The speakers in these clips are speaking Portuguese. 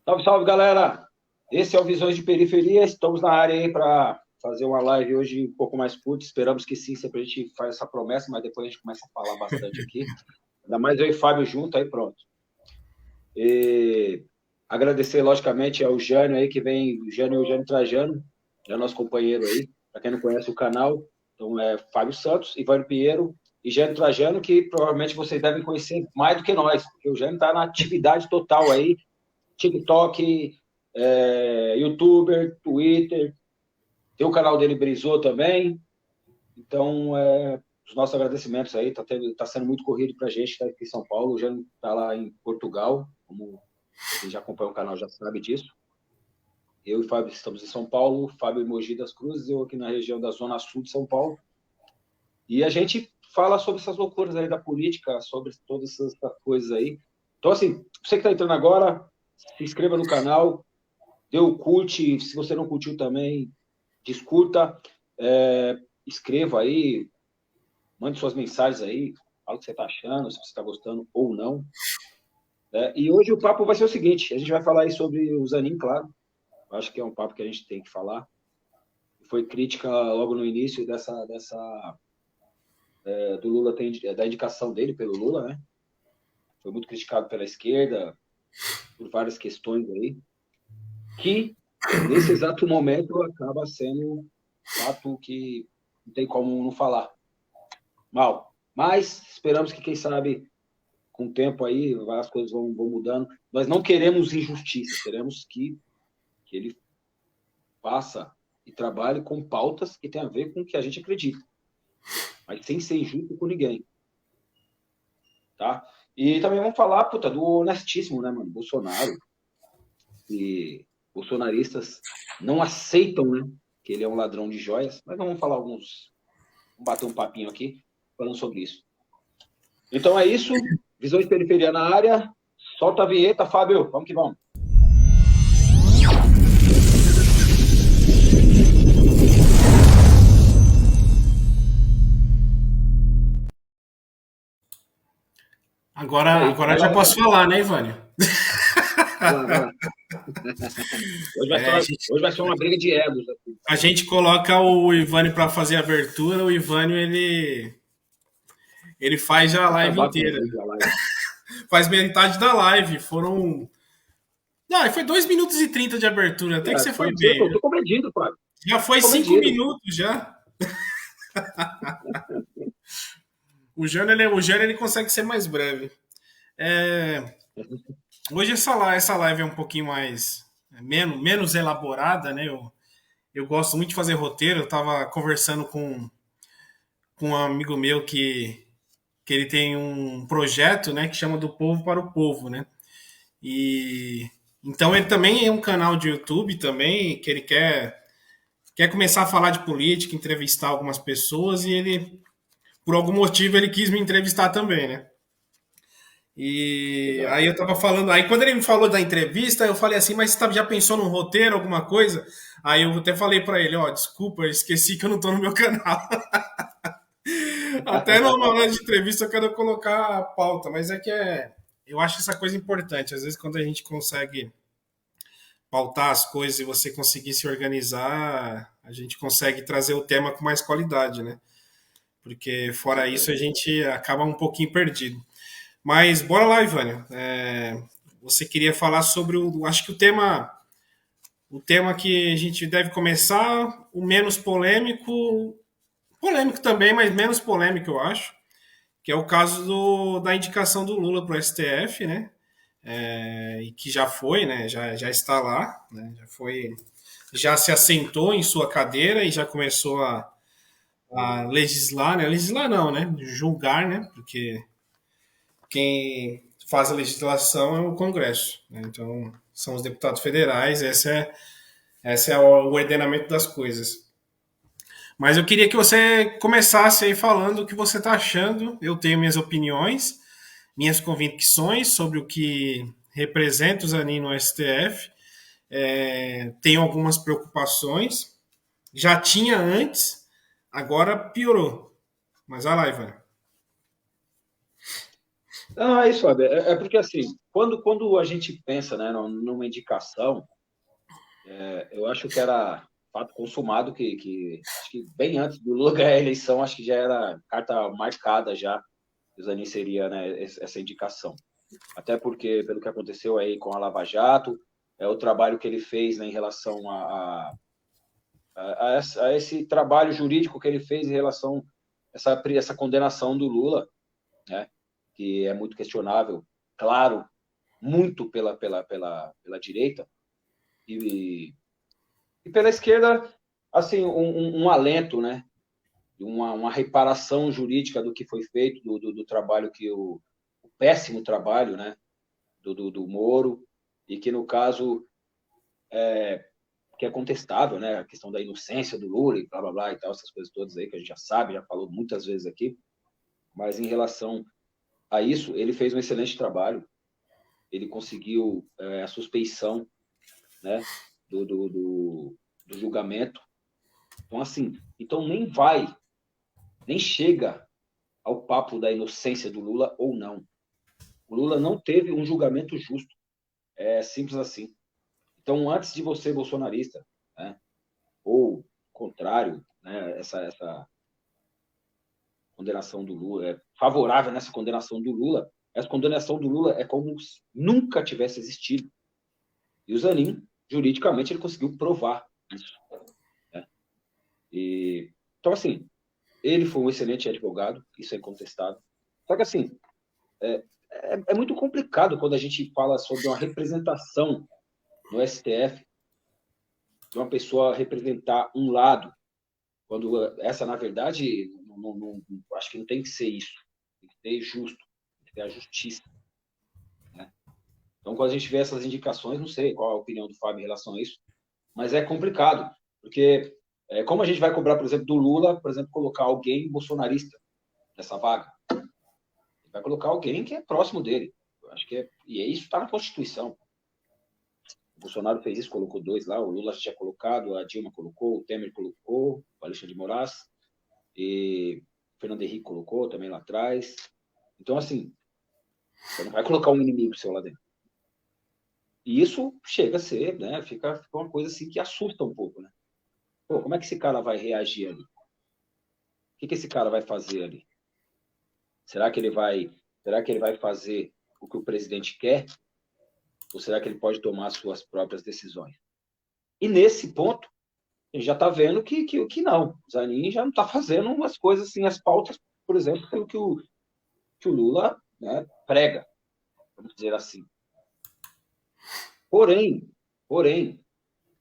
Salve, salve, galera! Esse é o Visões de Periferia. Estamos na área aí para fazer uma live hoje um pouco mais curta. Esperamos que sim, sempre a gente faz essa promessa, mas depois a gente começa a falar bastante aqui. Ainda mais eu e Fábio junto, aí pronto. E agradecer, logicamente, ao Jânio aí, que vem, o Jânio Trajano, é nosso companheiro aí. Para quem não conhece o canal, então é Fábio Santos, Ivânio Pinheiro e Jânio Trajano, que provavelmente vocês devem conhecer mais do que nós, porque o Jânio está na atividade total aí, TikTok, YouTuber, Twitter, tem o canal dele Brizou também. Então, os nossos agradecimentos aí, tá sendo muito corrido para a gente, está aqui em São Paulo, já está lá em Portugal, como quem já acompanha o canal já sabe disso. Eu e o Fábio estamos em São Paulo, Fábio em Mogi das Cruzes, eu aqui na região da Zona Sul de São Paulo. E a gente fala sobre essas loucuras aí da política, sobre todas essas coisas aí. Então, assim, você que está entrando agora, se inscreva no canal, dê o curte, se você não curtiu também, discuta, escreva aí, mande suas mensagens aí, fala o que você está achando, se você está gostando ou não. E hoje o papo vai ser o seguinte, a gente vai falar aí sobre o Zanin, claro, acho que é um papo que a gente tem que falar. Foi crítica logo no início do Lula, da indicação dele pelo Lula, né? Foi muito criticado pela esquerda, por várias questões aí, que nesse exato momento acaba sendo fato que não tem como não falar mal. Mas esperamos que, quem sabe, com o tempo aí, várias coisas vão mudando. Nós não queremos injustiça, queremos que ele faça e trabalhe com pautas que tenham a ver com o que a gente acredita, mas sem ser injusto com ninguém. Tá? E também vamos falar, do honestíssimo, né, mano? Bolsonaro. E bolsonaristas não aceitam, né, que ele é um ladrão de joias, mas vamos falar vamos bater um papinho aqui falando sobre isso. Então é isso, Visão de Periferia na área, solta a vinheta, Fábio, vamos que vamos. Agora já posso falar, né, Ivânio? Vai lá. Hoje vai ser uma briga de egos aqui. A gente coloca o Ivânio para fazer a abertura, o Ivânio ele faz já a live inteira. Faz metade da live. Foi 2 minutos e 30 de abertura, até que você foi bem. Eu tô compreendindo, Fábio. Já foi 5 minutos já. O Jânio ele consegue ser mais breve. Hoje essa live é um pouquinho menos elaborada, né? Eu gosto muito de fazer roteiro. Eu estava conversando com um amigo meu que ele tem um projeto, né, que chama Do Povo para o Povo, né? E então ele também é um canal de YouTube também que ele quer começar a falar de política, entrevistar algumas pessoas, e ele, por algum motivo, ele quis me entrevistar também, né? E aí eu tava falando, aí quando ele me falou da entrevista, eu falei assim, mas você já pensou num roteiro, alguma coisa? Aí eu até falei para ele, desculpa, eu esqueci que eu não tô no meu canal. Até na hora de entrevista eu quero colocar a pauta, mas eu acho essa coisa importante. Às vezes quando a gente consegue pautar as coisas e você conseguir se organizar, a gente consegue trazer o tema com mais qualidade, né? Porque fora isso a gente acaba um pouquinho perdido. Mas bora lá, Ivânio. Você queria falar sobre acho que o tema que a gente deve começar, o menos polêmico também, mas menos polêmico, eu acho, que é o caso da indicação do Lula para o STF, né? E que já foi, né? Já está lá, né? Já se assentou em sua cadeira e já começou a legislar, né? Legislar não, né? Julgar, né? Porque quem faz a legislação é o Congresso, né? Então são os deputados federais. Esse é o ordenamento das coisas. Mas eu queria que você começasse aí falando o que você está achando. Eu tenho minhas opiniões, minhas convicções sobre o que representa o Zanin no STF. Tenho algumas preocupações. Já tinha antes, agora piorou. Mas vai lá, Ivan. Não, é isso, Fábio. É porque, assim, quando a gente pensa, né, numa indicação, eu acho que era fato consumado acho que bem antes do Lula ganhar a eleição, acho que já era carta marcada já, que o Zanin seria, né, essa indicação. Até porque, pelo que aconteceu aí com a Lava Jato, o trabalho que ele fez, né, em relação a esse trabalho jurídico que ele fez em relação a essa condenação do Lula, né, que é muito questionável, claro, muito pela direita, e pela esquerda, assim, um alento, né, uma reparação jurídica do que foi feito, do trabalho o péssimo trabalho, né, do Moro, e que, no caso, que é contestável, né, a questão da inocência do Lula e blá, blá, blá, e tal, essas coisas todas aí que a gente já sabe, já falou muitas vezes aqui, mas em relação a isso, ele fez um excelente trabalho, ele conseguiu a suspeição, né, do julgamento. Então, assim, nem chega ao papo da inocência do Lula ou não. O Lula não teve um julgamento justo. É simples assim. Então, antes de você, bolsonarista, né, ou contrário, né, essa condenação do Lula, favorável nessa condenação do Lula, essa condenação do Lula é como se nunca tivesse existido. E o Zanin, juridicamente, ele conseguiu provar isso. Né? Então, assim, ele foi um excelente advogado, isso é incontestável. Só que, assim, é muito complicado quando a gente fala sobre uma representação no STF, de uma pessoa representar um lado, quando essa, na verdade, acho que não tem que ser isso. Tem que ser justo, tem que ter a justiça. Né? Então, quando a gente vê essas indicações, não sei qual a opinião do Fábio em relação a isso, mas é complicado, porque como a gente vai cobrar, por exemplo, do Lula, por exemplo, colocar alguém bolsonarista nessa vaga? Ele vai colocar alguém que é próximo dele. Eu acho que e isso está na Constituição. O Bolsonaro fez isso, colocou 2 lá, o Lula já tinha colocado, a Dilma colocou, o Temer colocou, o Alexandre de Moraes, e o Fernando Henrique colocou também lá atrás. Então, assim, você não vai colocar um inimigo seu lá dentro. E isso chega a ser, né, fica uma coisa assim que assusta um pouco, né? Pô, como é que esse cara vai reagir ali? O que esse cara vai fazer ali? Será que ele vai fazer o que o presidente quer? Ou será que ele pode tomar as suas próprias decisões? E nesse ponto, a gente já está vendo que não. O Zanin já não está fazendo umas coisas assim, as pautas, por exemplo, pelo que o Lula, né, prega, vamos dizer assim. Porém,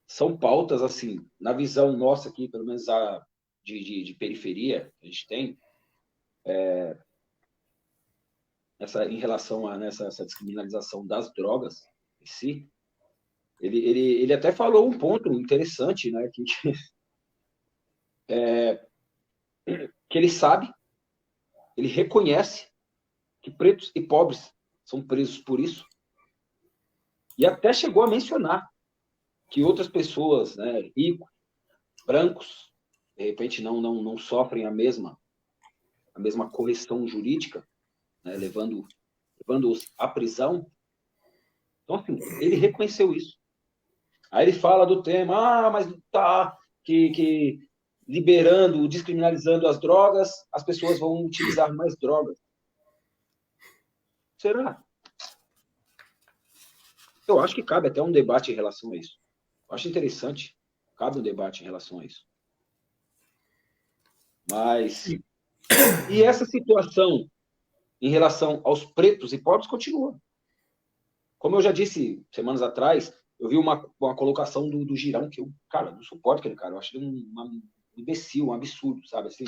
são pautas, assim, na visão nossa aqui, pelo menos de periferia que a gente tem, em relação a essa descriminalização das drogas em si, ele até falou um ponto interessante, né, que ele sabe, ele reconhece que pretos e pobres são presos por isso, e até chegou a mencionar que outras pessoas, né, ricos, brancos, de repente não sofrem a mesma correção jurídica, né, levando-os à prisão. Então, assim, ele reconheceu isso. Aí ele fala do tema, mas tá que liberando, descriminalizando as drogas, as pessoas vão utilizar mais drogas. Será? Eu acho que cabe até um debate em relação a isso. Eu acho interessante, cabe um debate em relação a isso. Mas, e essa situação em relação aos pretos e pobres continua. Como eu já disse semanas atrás, eu vi uma colocação do Girão, que eu, cara, não suporto aquele cara, eu acho ele um imbecil, um absurdo, sabe assim?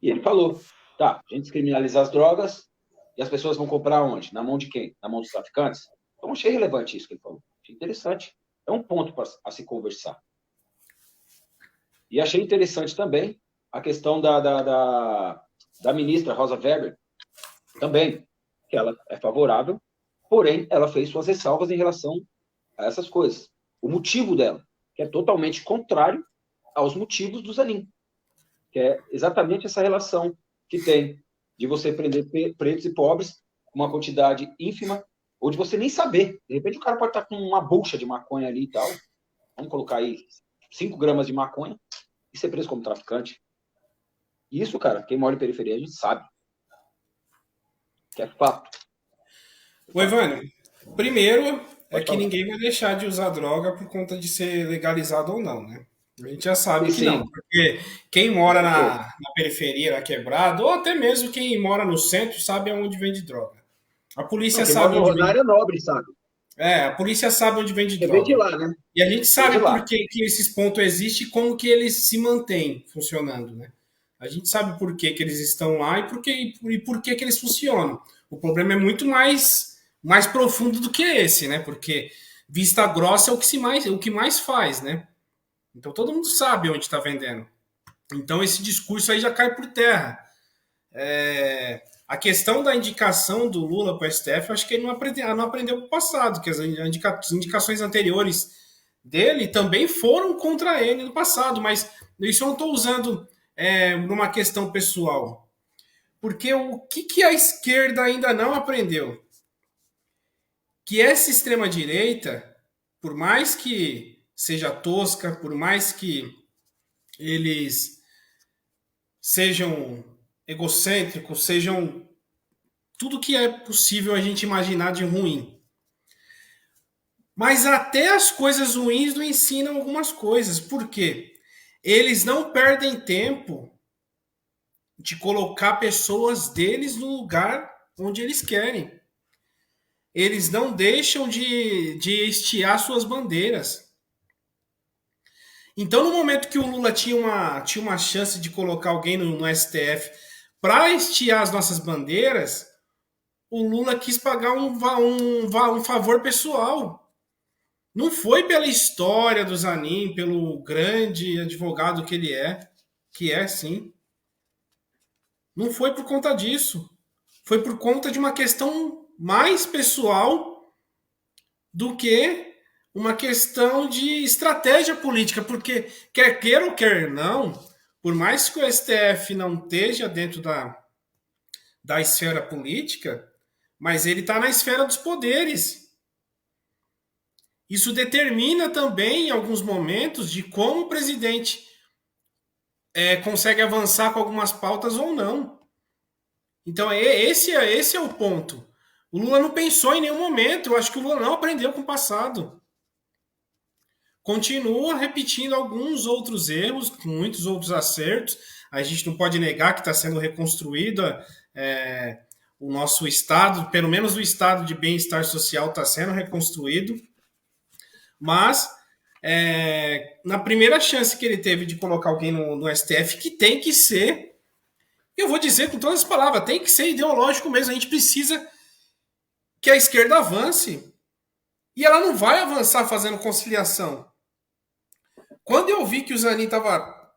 E ele falou, tá, a gente descriminaliza as drogas e as pessoas vão comprar onde? Na mão de quem? Na mão dos traficantes? Então, achei relevante isso que ele falou. Achei interessante. É um ponto a se conversar. E achei interessante também a questão da ministra Rosa Weber, também, que ela é favorável, porém, ela fez suas ressalvas em relação a essas coisas. O motivo dela, que é totalmente contrário aos motivos do Zanin, que é exatamente essa relação que tem de você prender pretos e pobres uma quantidade ínfima, ou de você nem saber. De repente o cara pode estar com uma bucha de maconha ali e tal. Vamos colocar aí 5 gramas de maconha e ser preso como traficante. Isso, cara, quem mora em periferia a gente sabe. Que é fato. Ô, Evânio, primeiro é Pode que falar. ninguém vai deixar de usar droga por conta de ser legalizado ou não, né? A gente já sabe E que não, sim, porque quem com mora certeza. na periferia, na quebrada, ou até mesmo quem mora no centro, sabe aonde vende droga. A Não, polícia quem mora sabe no onde vende. Rosário é nobre, sabe? É, a polícia sabe onde vende Você vê de droga. lá, né? E a gente Vê de sabe por lá. que esses pontos existem e como que eles se mantêm funcionando, né? A gente sabe por que eles estão lá e por que eles funcionam. O problema é muito mais profundo do que esse, né? Porque vista grossa é o que mais faz, né? Então todo mundo sabe onde está vendendo. Então esse discurso aí já cai por terra. A questão da indicação do Lula para o STF, eu acho que ele não aprendeu para o passado, que as indicações anteriores dele também foram contra ele no passado, mas isso eu não estou usando numa questão pessoal. Porque o que a esquerda ainda não aprendeu? Que essa extrema-direita, por mais que seja tosca, por mais que eles sejam egocêntricos, sejam tudo que é possível a gente imaginar de ruim. Mas até as coisas ruins não ensinam algumas coisas. Por quê? Eles não perdem tempo de colocar pessoas deles no lugar onde eles querem. Eles não deixam de estiar suas bandeiras. Então, no momento que o Lula tinha uma chance de colocar alguém no STF para estiar as nossas bandeiras, o Lula quis pagar um favor pessoal. Não foi pela história do Zanin, pelo grande advogado que é sim. Não foi por conta disso. Foi por conta de uma questão mais pessoal do que uma questão de estratégia política, porque quer queira ou quer não, por mais que o STF não esteja dentro da esfera política, mas ele está na esfera dos poderes. Isso determina também, em alguns momentos, de como o presidente consegue avançar com algumas pautas ou não. Então, esse é o ponto. O Lula não pensou em nenhum momento. Eu acho que o Lula não aprendeu com o passado. Continua repetindo alguns outros erros, muitos outros acertos. A gente não pode negar que está sendo reconstruída o nosso estado, pelo menos o estado de bem-estar social está sendo reconstruído. Mas na primeira chance que ele teve de colocar alguém no STF, que tem que ser, eu vou dizer com todas as palavras, tem que ser ideológico mesmo. A gente precisa que a esquerda avance. E ela não vai avançar fazendo conciliação. Quando eu vi que o Zanin estava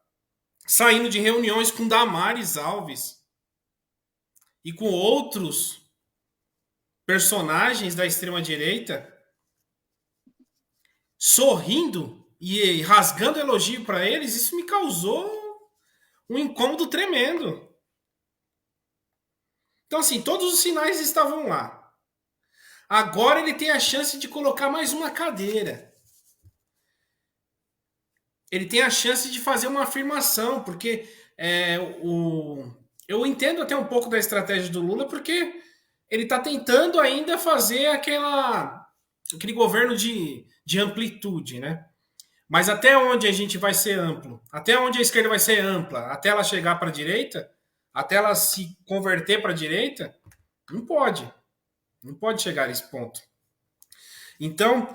saindo de reuniões com Damares Alves e com outros personagens da extrema-direita, sorrindo e rasgando elogio para eles, isso me causou um incômodo tremendo. Então, assim, todos os sinais estavam lá. Agora ele tem a chance de colocar mais uma cadeira. Ele tem a chance de fazer uma afirmação, porque eu entendo até um pouco da estratégia do Lula, porque ele está tentando ainda fazer aquele governo de amplitude, né? Mas até onde a gente vai ser amplo? Até onde a esquerda vai ser ampla? Até ela chegar para a direita? Até ela se converter para a direita? Não pode. Não pode chegar a esse ponto. Então,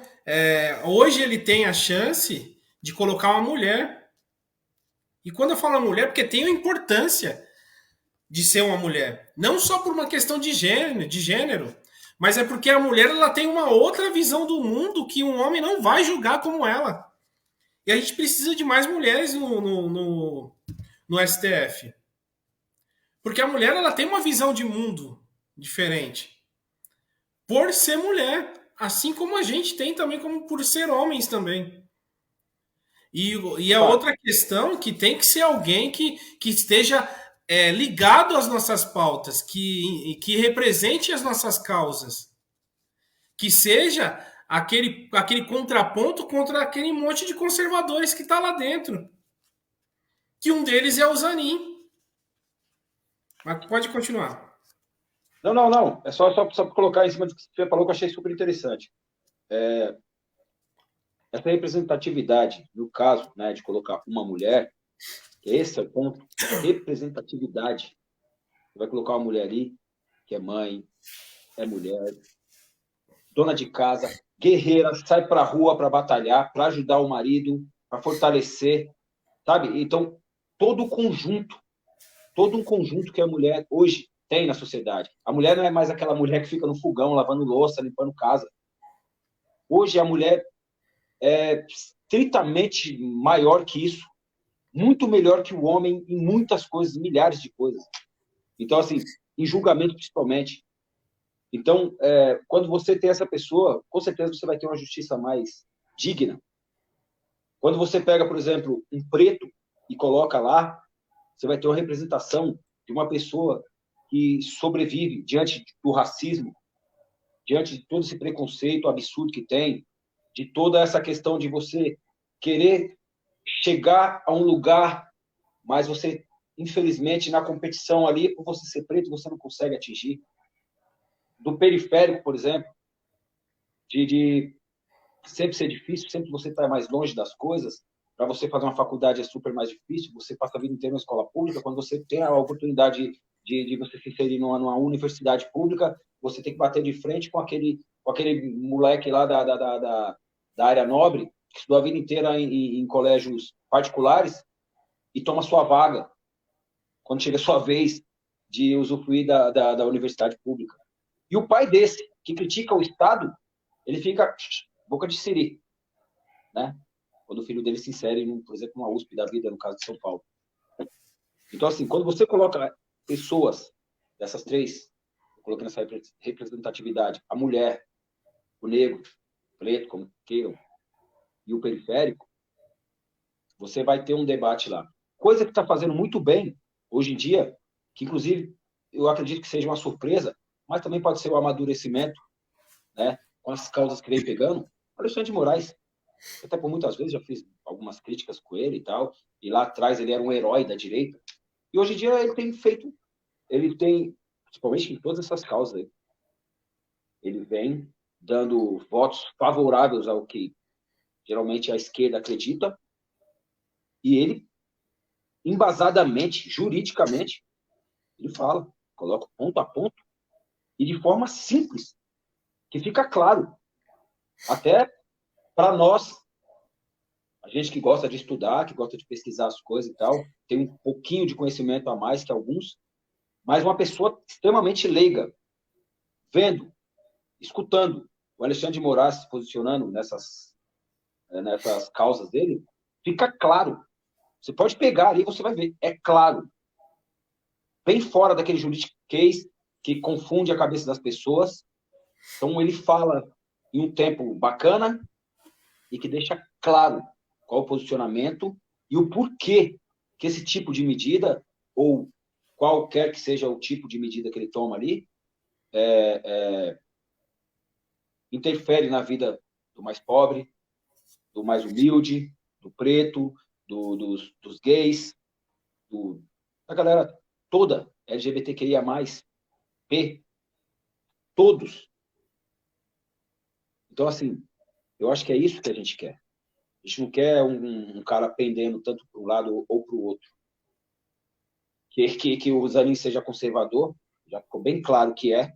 hoje ele tem a chance de colocar uma mulher. E quando eu falo mulher, porque tem a importância de ser uma mulher. Não só por uma questão de gênero, mas é porque a mulher ela tem uma outra visão do mundo que um homem não vai julgar como ela. E a gente precisa de mais mulheres no STF. Porque a mulher ela tem uma visão de mundo diferente. Por ser mulher. Assim como a gente tem também, como por ser homens também. E a outra questão que tem que ser alguém que esteja ligado às nossas pautas, que represente as nossas causas, que seja aquele contraponto contra aquele monte de conservadores que está lá dentro. Que um deles é o Zanin. Mas pode continuar. Não, não, não. É só para colocar em cima do que você falou, que eu achei super interessante. Essa representatividade, no caso, né, de colocar uma mulher, esse é o ponto, representatividade. Você vai colocar uma mulher ali, que é mãe, é mulher, dona de casa, guerreira, sai para a rua para batalhar, para ajudar o marido, para fortalecer, sabe? Então, todo um conjunto que a mulher hoje tem na sociedade. A mulher não é mais aquela mulher que fica no fogão, lavando louça, limpando casa. Hoje a mulher é estritamente maior que isso, muito melhor que o homem em muitas coisas, milhares de coisas. Então, assim, em julgamento principalmente. Então, quando você tem essa pessoa, com certeza você vai ter uma justiça mais digna. Quando você pega, por exemplo, um preto e coloca lá, você vai ter uma representação de uma pessoa que sobrevive diante do racismo, diante de todo esse preconceito absurdo que tem, de toda essa questão de você querer chegar a um lugar, mas você, infelizmente, na competição ali, por você ser preto, você não consegue atingir. Do periférico, por exemplo, de sempre ser difícil, sempre você estar mais longe das coisas. Para você fazer uma faculdade é super mais difícil, você passa a vida inteira na escola pública. Quando você tem a oportunidade de você se inserir numa universidade pública, você tem que bater de frente com aquele moleque lá da área nobre, que estudou a vida inteira em colégios particulares e toma sua vaga quando chega a sua vez de usufruir da universidade pública. E o pai desse, que critica o Estado, ele fica boca de siri, né? Quando o filho dele se insere, por exemplo, numa USP da vida, no caso de São Paulo. Então, assim, quando você coloca pessoas dessas três, colocando essa representatividade, a mulher, o negro, o preto, como queiram, e o periférico, você vai ter um debate lá. Coisa que está fazendo muito bem hoje em dia, que inclusive eu acredito que seja uma surpresa, mas também pode ser o amadurecimento, né, com as causas que vem pegando, Alexandre de Moraes. Até por muitas vezes já fiz algumas críticas com ele e tal, e lá atrás ele era um herói da direita, e hoje em dia ele tem, principalmente em todas essas causas aí, ele vem dando votos favoráveis ao que geralmente a esquerda acredita, e ele, embasadamente, juridicamente, ele fala, coloca ponto a ponto, e de forma simples, que fica claro, até para nós, a gente que gosta de estudar, que gosta de pesquisar as coisas e tal, tem um pouquinho de conhecimento a mais que alguns, mas uma pessoa extremamente leiga, vendo, escutando o Alexandre de Moraes se posicionando nessas causas dele, fica claro. Você pode pegar ali e você vai ver. É claro. Bem fora daquele juridiquês que confunde a cabeça das pessoas. Então, ele fala em um tempo bacana e que deixa claro qual o posicionamento e o porquê que esse tipo de medida, ou qualquer que seja o tipo de medida que ele toma ali, interfere na vida do mais pobre, do mais humilde, do preto, dos gays, da galera toda LGBTQIA+, P, todos. Então, assim, eu acho que é isso que a gente quer. A gente não quer um cara pendendo tanto para um lado ou para o outro. Que o Zanin seja conservador, já ficou bem claro que é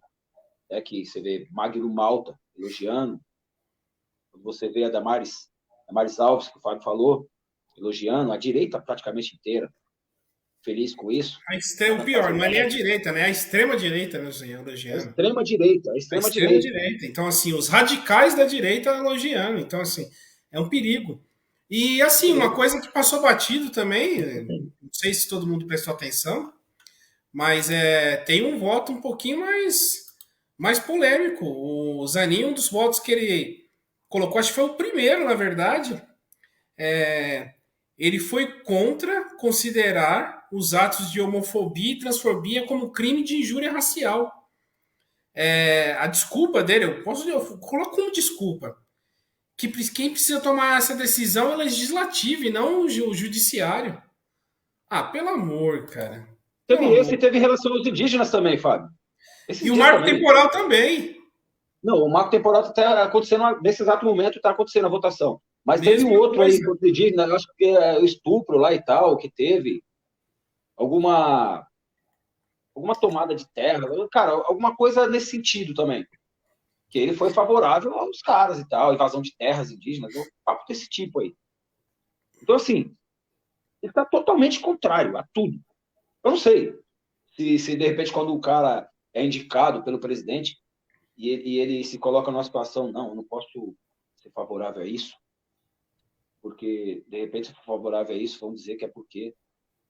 que você vê Magno Malta elogiando, você vê a Damares Alves, que o Fábio falou, elogiando, a direita praticamente inteira, feliz com isso. O pior, não é nem a direita, né? A extrema-direita, né, A elogiando. extrema-direita, a A extrema-direita. extrema-direita. Então, assim, os radicais da direita elogiando. Então, assim, é um perigo. E, assim, uma coisa que passou batido também, não sei se todo mundo prestou atenção, mas tem um voto um pouquinho mais polêmico. O Zanin, um dos votos que ele colocou, acho que foi o primeiro, na verdade, ele foi contra considerar os atos de homofobia e transfobia como crime de injúria racial. A desculpa dele, eu coloco como desculpa, que quem precisa tomar essa decisão é o legislativo e não o judiciário. Ah, pelo amor, cara. Pelo Teve esse amor. e teve relação aos indígenas também, Fábio. E Esses o dias marco também. temporal também. Não, o marco temporal está acontecendo nesse exato momento, está acontecendo a votação. Mas teve um Mesma outro aí, coisa. contra indígena, eu acho que é o estupro lá e tal, que teve alguma, alguma tomada de terra, cara, alguma coisa nesse sentido também. Que ele foi favorável aos caras e tal, invasão de terras indígenas, um papo desse tipo aí. Então, assim, ele está totalmente contrário a tudo. Eu não sei se de repente, quando o cara é indicado pelo presidente e ele se coloca numa situação, não, eu não posso ser favorável a isso, porque, de repente, se for favorável a isso, vão dizer que é porque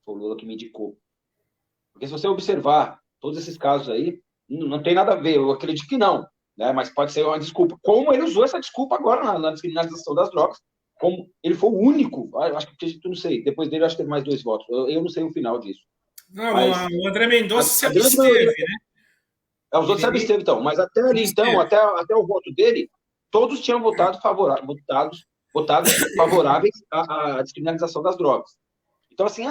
foi o Lula que me indicou. Porque se você observar todos esses casos aí, não tem nada a ver, eu acredito que não, né? Mas pode ser uma desculpa. Como ele usou essa desculpa agora na descriminalização das drogas, como ele foi o único, acho que, não sei, depois dele acho que teve mais 2 votos, eu não sei o final disso. Não, Mas o André Mendonça se a grande maioria, absteve, né? os outros se Ele absteve, então, mas até se ali, então, absteve. até o voto dele, todos tinham votado favoráveis à descriminalização das drogas. Então, assim,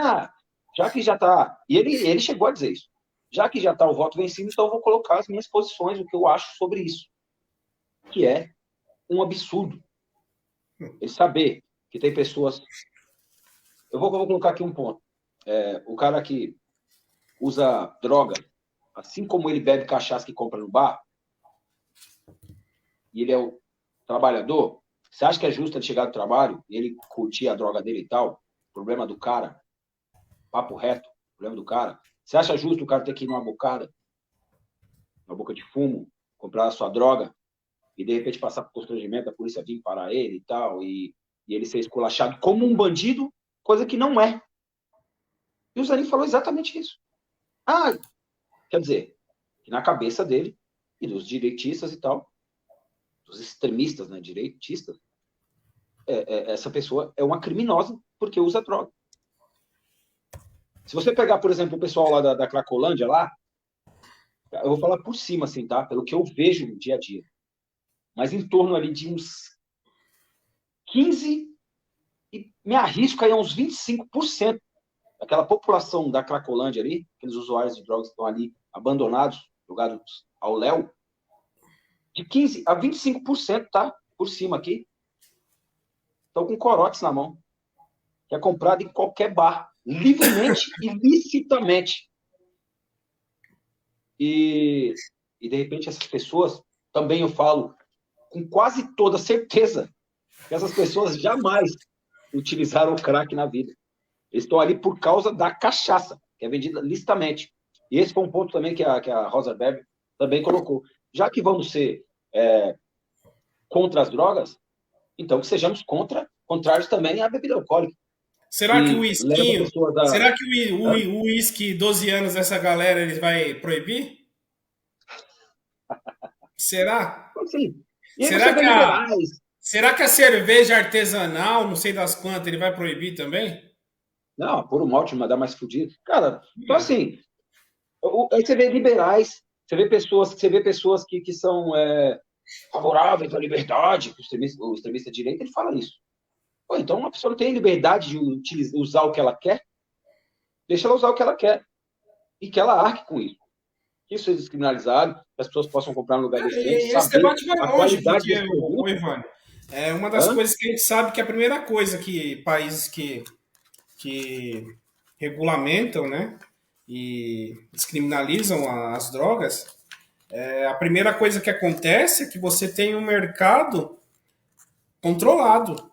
já que já está. E ele chegou a dizer isso. Já que já está o voto vencido, então eu vou colocar as minhas posições, o que eu acho sobre isso. Que é um absurdo. Ele saber que tem pessoas. Eu vou colocar aqui um ponto. O cara que usa droga, assim como ele bebe cachaça que compra no bar, e ele é o trabalhador, você acha que é justo ele chegar do trabalho e ele curtir a droga dele e tal? Problema do cara, papo reto, problema do cara. Você acha justo o cara ter que ir numa bocada, uma boca de fumo, comprar a sua droga e de repente passar por constrangimento, a polícia vir parar ele e tal, e ele ser esculachado como um bandido, coisa que não é. E o Zanin falou exatamente isso. Quer dizer, que na cabeça dele e dos direitistas e tal, dos extremistas, né, direitistas, essa pessoa é uma criminosa porque usa droga. Se você pegar, por exemplo, o pessoal lá da Cracolândia lá, eu vou falar por cima, assim, tá? Pelo que eu vejo no dia a dia. Mas em torno ali de uns 15, e me arrisco aí a uns 25% daquela população da Cracolândia ali, aqueles usuários de drogas que estão ali abandonados, jogados ao léu, de 15 a 25%, tá? Por cima aqui, estão com corotes na mão, que é comprado em qualquer bar, livremente e licitamente. E de repente essas pessoas, também eu falo com quase toda certeza, que essas pessoas jamais utilizaram o crack na vida. Eles estão ali por causa da cachaça, que é vendida licitamente. E esse foi um ponto também que a Rosa Weber também colocou. Já que vamos ser contra as drogas, então que sejamos contrários também à bebida alcoólica, Será que o que leva uisquinho, pessoas a... será que o uísque 12 anos dessa galera ele vai proibir? Será? Assim, e aí você Será vê que a liberais. será que a cerveja artesanal, não sei das quantas, ele vai proibir também? Não, por um malte, mas dá mais fudido. Cara, então assim, aí você vê liberais, você vê pessoas que são favoráveis à liberdade, o extremista de direita, ele fala isso. Pô, então uma pessoa não tem liberdade de usar o que ela quer, deixa ela usar o que ela quer e que ela arque com isso. Que isso seja descriminalizado, que as pessoas possam comprar no lugar decente, Esse saber debate vai a longe, qualidade porque, desse produto. Ivan, é uma das Hã? coisas que a gente sabe que a primeira coisa que países que regulamentam, né, e descriminalizam as drogas, a primeira coisa que acontece é que você tem um mercado controlado.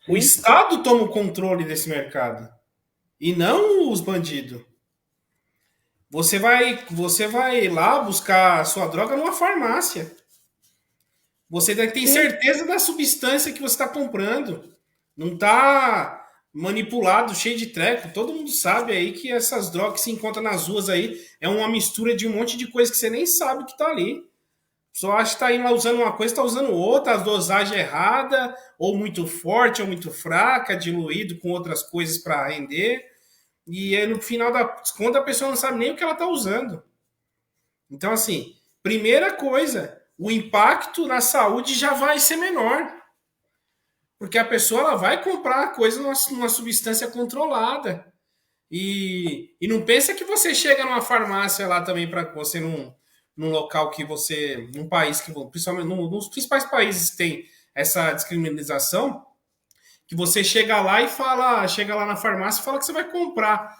O Sim, Estado toma o controle desse mercado e não os bandidos. Você vai lá buscar a sua droga numa farmácia. Você tem sim. certeza da substância que você está comprando. Não está manipulado, cheio de treco. Todo mundo sabe aí que essas drogas que se encontram nas ruas aí é uma mistura de um monte de coisa que você nem sabe que está ali. Só acha que está usando uma coisa, está usando outra, as dosagens erradas, ou muito forte, ou muito fraca, diluído com outras coisas para render. E aí, no final das contas, a pessoa não sabe nem o que ela está usando. Então, assim, primeira coisa, o impacto na saúde já vai ser menor. Porque a pessoa ela vai comprar a coisa numa substância controlada. E não pensa que você chega numa farmácia lá também para você num local que você. Num país que. Principalmente nos principais países que tem essa descriminalização, que você chega lá e fala. Chega lá na farmácia e fala que você vai comprar.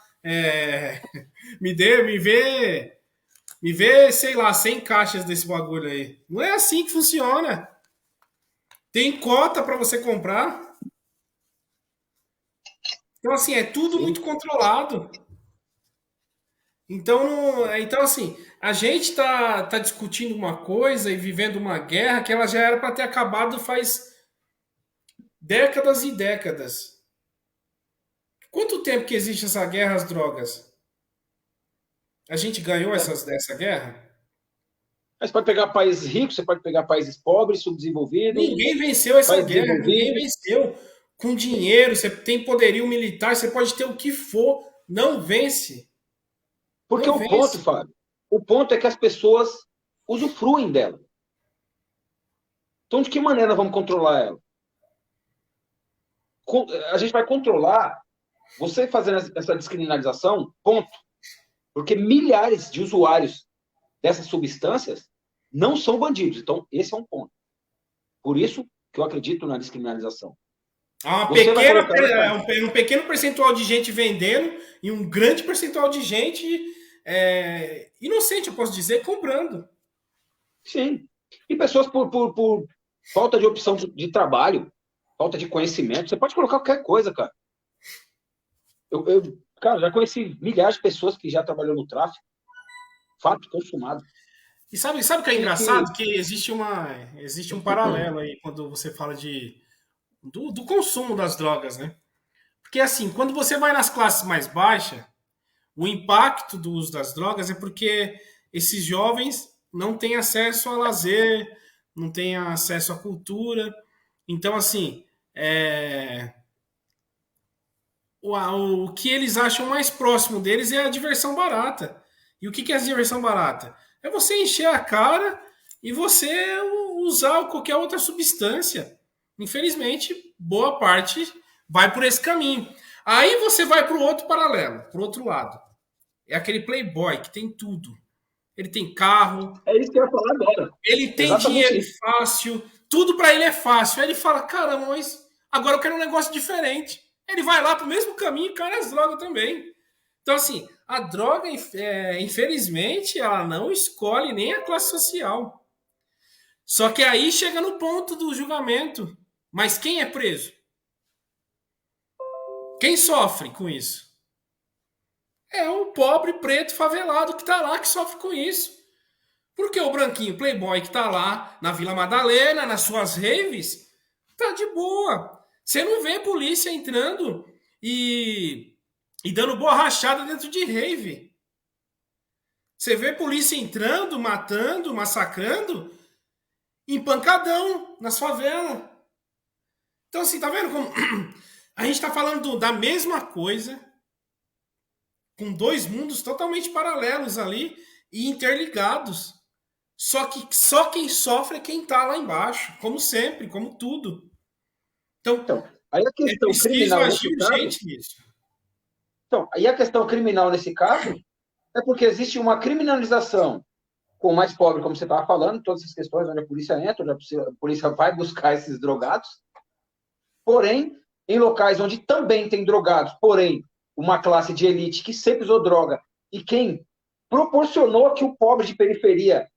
Me vê, sei lá, 100 caixas desse bagulho aí. Não é assim que funciona. Tem cota para você comprar. Então, assim, é tudo Sim. muito controlado. Então assim, a gente tá discutindo uma coisa e vivendo uma guerra que ela já era para ter acabado faz décadas e décadas. Quanto tempo que existe essa guerra às drogas? A gente ganhou essa guerra? Mas pode pegar países ricos, você pode pegar países pobres, subdesenvolvidos, Ninguém venceu essa países guerra, ninguém desenvolvidos. venceu. Com dinheiro, você tem poderio militar, você pode ter o que for, não vence. Porque Não o ponto, vence. Fábio, o ponto é que as pessoas usufruem dela. Então, de que maneira vamos controlar ela? A gente vai controlar você fazendo essa descriminalização, ponto. Porque milhares de usuários dessas substâncias não são bandidos. Então, esse é um ponto. Por isso que eu acredito na descriminalização. Você vai colocar Um pequeno percentual de gente vendendo e um grande percentual de gente inocente, eu posso dizer, comprando. Sim. E pessoas por falta de opção de trabalho, falta de conhecimento. Você pode colocar qualquer coisa, cara. Cara, já conheci milhares de pessoas que já trabalhou no tráfico. Fato consumado. E sabe o que é Que engraçado? Que existe um paralelo aí quando você fala do consumo das drogas, né? Porque assim, quando você vai nas classes mais baixas, o impacto do uso das drogas é porque esses jovens não têm acesso a lazer, não têm acesso à cultura. Então, assim, o que eles acham mais próximo deles é a diversão barata. E o que é a diversão barata? É você encher a cara e você usar qualquer outra substância. Infelizmente, boa parte vai por esse caminho. Aí você vai para o outro paralelo, para o outro lado. É aquele playboy que tem tudo. Ele tem carro, é isso que eu ia falar agora. ele tem Exatamente dinheiro isso. fácil, tudo para ele é fácil. Aí ele fala: caramba, mas agora eu quero um negócio diferente. Ele vai lá pro mesmo caminho e cai nas drogas também. Então, assim, a droga, infelizmente, ela não escolhe nem a classe social. Só que aí chega no ponto do julgamento. Mas quem é preso? Quem sofre com isso? É o pobre preto favelado que tá lá que sofre com isso. Porque o branquinho playboy que tá lá na Vila Madalena, nas suas raves, tá de boa. Você não vê polícia entrando e dando borrachada dentro de rave. Você vê polícia entrando, matando, massacrando, em pancadão, nas favelas. Então, assim, tá vendo como a gente tá falando da mesma coisa, com dois mundos totalmente paralelos ali e interligados. Só que só quem sofre é quem tá lá embaixo, como sempre, como tudo. Então, Então, aí a é questão preciso criminal agir nesse caso. urgente nisso. Então, aí a questão criminal nesse caso é porque existe uma criminalização com o mais pobre, como você estava falando, todas essas questões onde a polícia entra, onde a polícia vai buscar esses drogados. Porém, em locais onde também tem drogados, porém, uma classe de elite que sempre usou droga e quem proporcionou que o pobre de periferia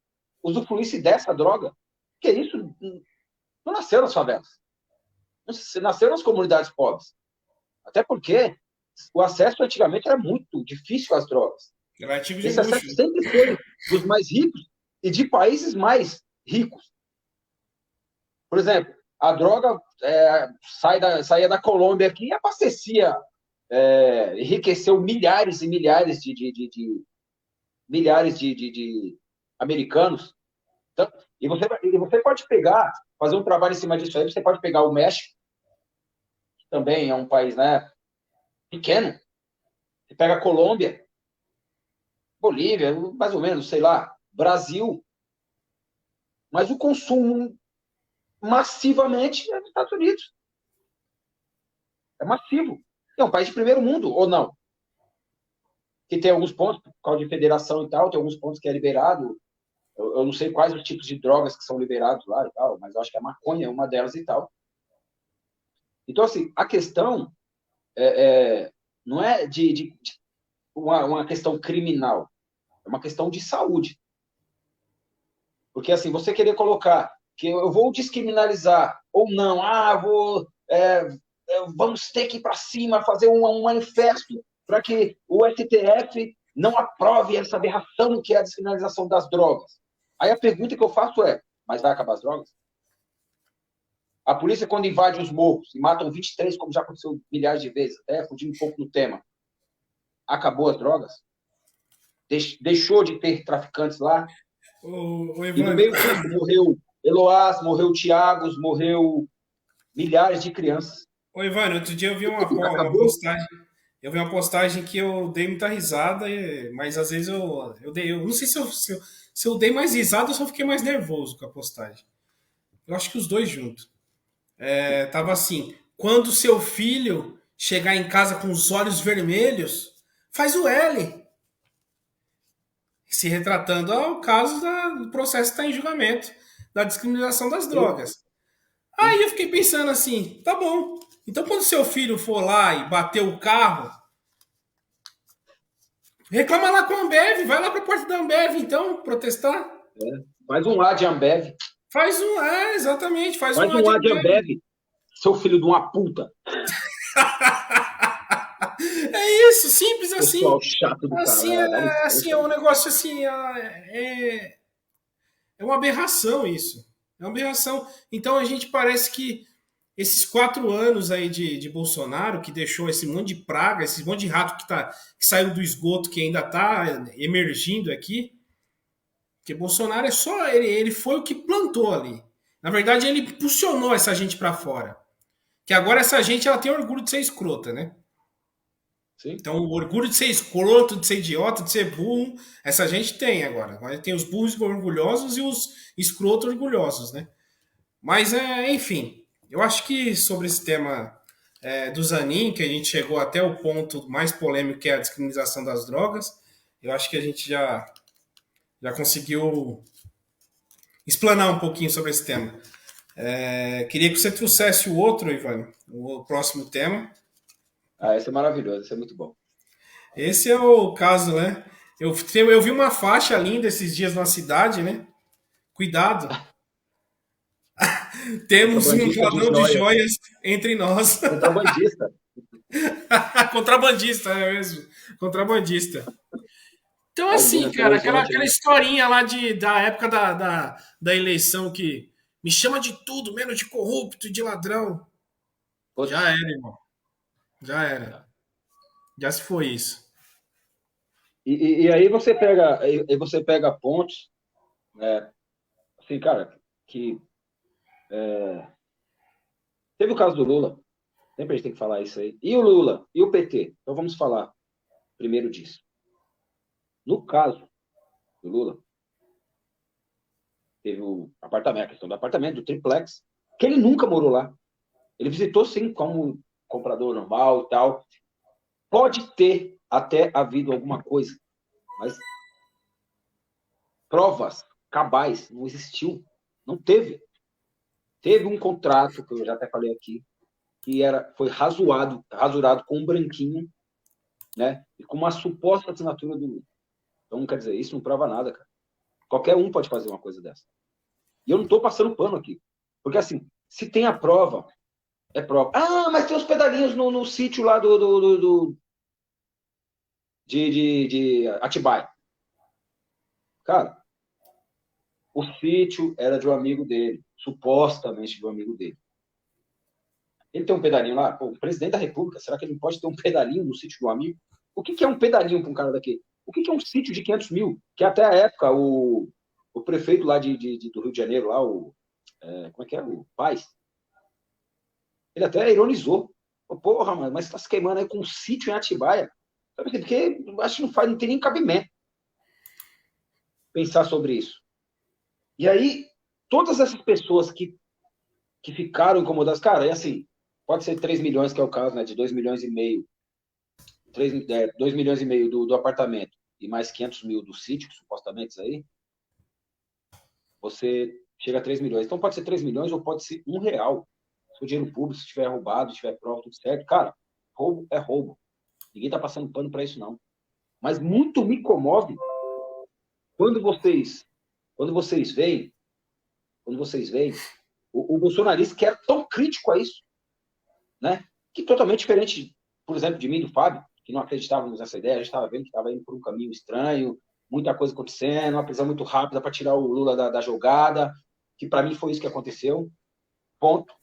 usufruísse dessa droga, que isso não nasceu nas favelas. Nasceu nas comunidades pobres. Até porque o acesso antigamente era muito difícil às drogas. Era artigo de Esse luxo. acesso sempre foi dos mais ricos e de países mais ricos. Por exemplo, a droga saía da Colômbia aqui e abastecia, enriqueceu milhares e milhares de americanos. Então, e você pode pegar, fazer um trabalho em cima disso aí, você pode pegar o México, que também é um país, né, pequeno, você pega a Colômbia, Bolívia, mais ou menos, sei lá, Brasil, mas o consumo massivamente é dos Estados Unidos. É massivo. É um país de primeiro mundo, ou não? Que tem alguns pontos, por causa de federação e tal, tem alguns pontos que é liberado. Eu não sei quais os tipos de drogas que são liberados lá e tal, mas eu acho que a maconha é uma delas e tal. Então, assim, a questão não é de uma questão criminal, é uma questão de saúde. Porque, assim, você querer colocar que eu vou descriminalizar ou não, vamos ter que ir para cima, fazer um manifesto para que o STF não aprove essa aberração que é a descriminalização das drogas. Aí a pergunta que eu faço é, mas vai acabar as drogas? A polícia, quando invade os morros e matam 23, como já aconteceu milhares de vezes, até fugindo um pouco do tema, acabou as drogas? Deixou de ter traficantes lá? E no meio disso morreu Eloás, morreu Tiagos, morreu milhares de crianças. Ô, Ivan, outro dia eu vi uma postagem. Eu vi uma postagem que eu dei muita risada, mas às vezes eu não sei se eu dei mais risada ou se eu fiquei mais nervoso com a postagem. Eu acho que os dois juntos. Tava assim: quando seu filho chegar em casa com os olhos vermelhos, faz o L. Se retratando ao caso do processo que está em julgamento, da discriminação das drogas. Aí eu fiquei pensando assim, tá bom. Então quando seu filho for lá e bater o carro, reclama lá com a Ambev, vai lá para a porta da Ambev então, protestar. Faz um A de Ambev. Exatamente, faz um A de Ambev, seu filho de uma puta. É isso, simples assim. Pessoal chato do assim, é um negócio assim, é uma aberração isso. É uma aberração. Então a gente parece que esses 4 anos aí de Bolsonaro, que deixou esse monte de praga, esse monte de rato que saiu do esgoto, que ainda está emergindo aqui, porque Bolsonaro ele foi o que plantou ali. Na verdade, ele impulsionou essa gente para fora. Que agora essa gente ela tem orgulho de ser escrota, né? Sim. Então, o orgulho de ser escroto, de ser idiota, de ser burro, essa gente tem agora. Agora tem os burros orgulhosos e os escrotos orgulhosos, né? Mas, enfim, eu acho que sobre esse tema do Zanin, que a gente chegou até o ponto mais polêmico, que é a descriminalização das drogas, eu acho que a gente já conseguiu explanar um pouquinho sobre esse tema. Queria que você trouxesse o outro, Ivan, o próximo tema. Esse é maravilhoso, esse é muito bom. Esse é o caso, né? Eu vi uma faixa linda esses dias na cidade, né? Cuidado. Temos um ladrão de joias entre nós. Contrabandista. Contrabandista, é mesmo. Contrabandista. Então, assim, cara, aquela historinha lá da época da eleição que me chama de tudo, menos de corrupto e de ladrão. Putz. Já era, irmão. Já era. Já se foi isso. E aí você pega pontos, né? Assim, cara, que teve o caso do Lula. Sempre a gente tem que falar isso aí. E o Lula? E o PT? Então vamos falar primeiro disso. No caso do Lula, teve a questão do apartamento, do triplex, que ele nunca morou lá. Ele visitou, sim, como comprador normal e tal. Pode ter até havido alguma coisa, mas provas cabais não existiu. Não teve. Teve um contrato, que eu já até falei aqui, que foi rasurado com um branquinho, né? E com uma suposta assinatura do Lula. Então, quer dizer, isso não prova nada, cara. Qualquer um pode fazer uma coisa dessa. E eu não estou passando pano aqui. Porque, assim, se tem a prova, é prova. Mas tem os pedalinhos no sítio lá de Atibaia. Cara, o sítio era de um amigo dele, supostamente de um amigo dele. Ele tem um pedalinho lá? Pô, o presidente da República, será que ele pode ter um pedalinho no sítio do amigo? O que é um pedalinho para um cara daquele? O que é um sítio de 500 mil? Que até a época o prefeito lá do Rio de Janeiro, lá, como é que é? O Paes, ele até ironizou. Porra, mano, mas você tá se queimando aí com um sítio em Atibaia. Sabe por quê? Porque acho que não tem nem cabimento pensar sobre isso. E aí, todas essas pessoas que ficaram incomodadas, cara, é assim, pode ser 3 milhões, que é o caso, né, de 2 milhões e meio, 2 milhões e meio do apartamento e mais 500 mil do sítio, supostamente, isso aí, você chega a 3 milhões. Então pode ser 3 milhões ou pode ser R$1. Se o dinheiro público, se estiver roubado, se tiver prova, tudo certo. Cara, roubo é roubo. Ninguém tá passando pano para isso, não. Mas muito me comove quando vocês veem o bolsonarista que era tão crítico a isso, né? Que totalmente diferente, por exemplo, de mim e do Fábio, que não acreditávamos nessa ideia, a gente estava vendo que estava indo por um caminho estranho, muita coisa acontecendo, uma prisão muito rápida para tirar o Lula da jogada, que para mim foi isso que aconteceu. Ponto.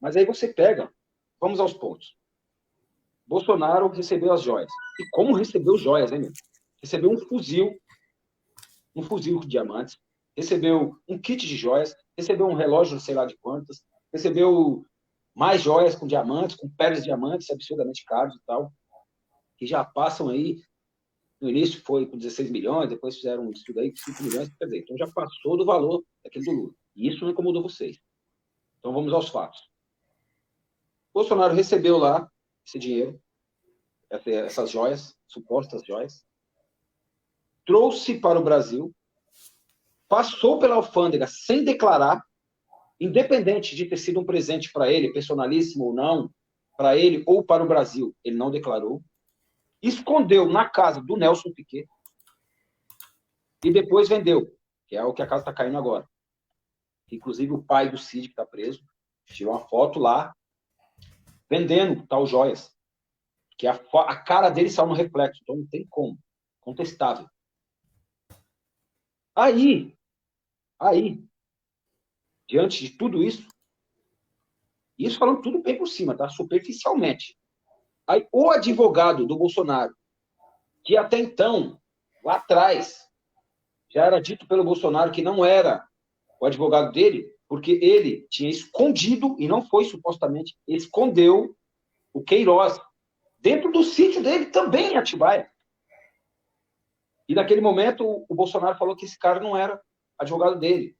Mas aí você pega, vamos aos pontos. Bolsonaro recebeu as joias. E como recebeu joias, hein, meu? Recebeu um fuzil com diamantes, recebeu um kit de joias, recebeu um relógio, não sei lá de quantas, recebeu mais joias com diamantes, com pérolas de diamantes absurdamente caros e tal, que já passam aí, no início foi com 16 milhões, depois fizeram um estudo aí com 5 milhões, quer dizer, então já passou do valor daquele do Lula. E isso não incomodou vocês. Então vamos aos fatos. Bolsonaro recebeu lá esse dinheiro, essas joias, supostas joias, trouxe para o Brasil, passou pela alfândega sem declarar, independente de ter sido um presente para ele, personalíssimo ou não, para ele ou para o Brasil, ele não declarou, escondeu na casa do Nelson Piquet e depois vendeu, que é o que a casa está caindo agora. Inclusive o pai do Cid, que está preso, tirou uma foto lá, vendendo tal joias, que a cara dele saiu no reflexo, então não tem como, contestável. Aí, diante de tudo isso falando tudo bem por cima, tá? Superficialmente. Aí, o advogado do Bolsonaro, que até então, lá atrás, já era dito pelo Bolsonaro que não era o advogado dele, porque ele tinha escondido, e não foi supostamente, escondeu o Queiroz dentro do sítio dele, também em Atibaia. E naquele momento, o Bolsonaro falou que esse cara não era advogado dele,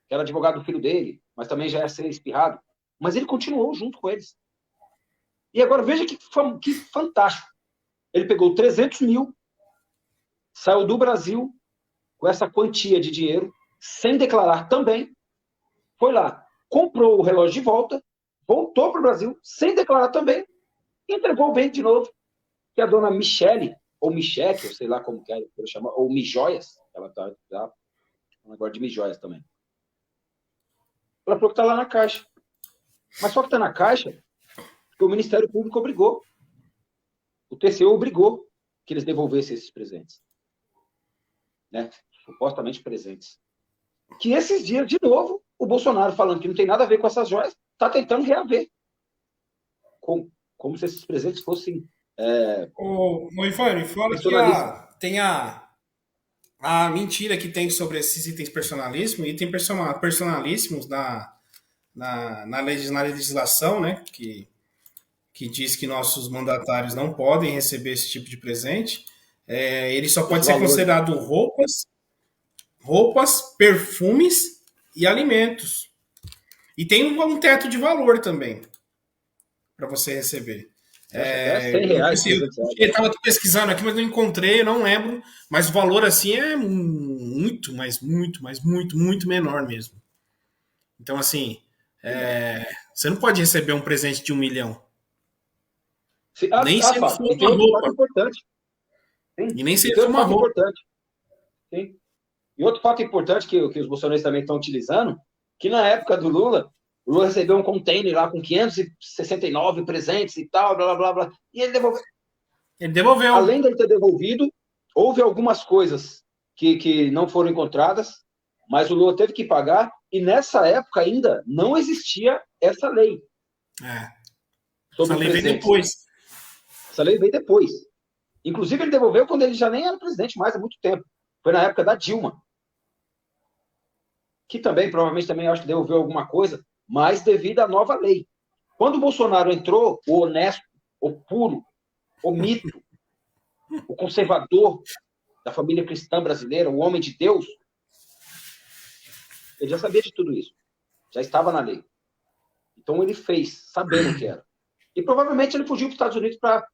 que era advogado do filho dele, mas também já ia ser espirrado. Mas ele continuou junto com eles. E agora, veja que fantástico. Ele pegou 300 mil, saiu do Brasil com essa quantia de dinheiro, sem declarar também, foi lá, comprou o relógio de volta, voltou para o Brasil, sem declarar também, e entregou o bem de novo, que a dona Michele, ou Micheque, eu sei lá como que é, chama, ou Mijóias, ela tá um negócio de Mijóias também. Ela falou que está lá na Caixa. Mas só que está na Caixa porque o Ministério Público obrigou. O TCU obrigou que eles devolvessem esses presentes. Né? Supostamente presentes. Que esses dias, de novo, o Bolsonaro falando que não tem nada a ver com essas joias, está tentando reaver. Como se esses presentes fossem... Ô, Ivani, fora que tem a mentira que tem sobre esses itens personalíssimos, e tem personalíssimos na legislação, né, que diz que nossos mandatários não podem receber esse tipo de presente. Ele só pode ser considerado roupas, perfumes e alimentos. E tem um teto de valor também para você receber. Eu estava pesquisando aqui, mas não encontrei, eu não lembro. Mas o valor assim é muito, mas muito menor mesmo. Então, assim, você não pode receber um presente de 1 milhão. Nem se for uma roupa. Importante. E nem se for uma roupa. Importante. Sim. E outro fato importante que os bolsonaristas também estão utilizando, que na época do Lula, o Lula recebeu um container lá com 569 presentes e tal, blá, blá, blá, e ele devolveu. Ele devolveu. Além de ele ter devolvido, houve algumas coisas que não foram encontradas, mas o Lula teve que pagar, e nessa época ainda não existia essa lei. Essa lei veio depois. Essa lei veio depois. Inclusive, ele devolveu quando ele já nem era presidente mais há muito tempo. Foi na época da Dilma. Que também, provavelmente, também acho que devolveu alguma coisa, mas devido à nova lei. Quando o Bolsonaro entrou, o honesto, o puro, o mito, o conservador da família cristã brasileira, o homem de Deus, ele já sabia de tudo isso. Já estava na lei. Então ele fez, sabendo o que era. E provavelmente ele fugiu para os Estados Unidos para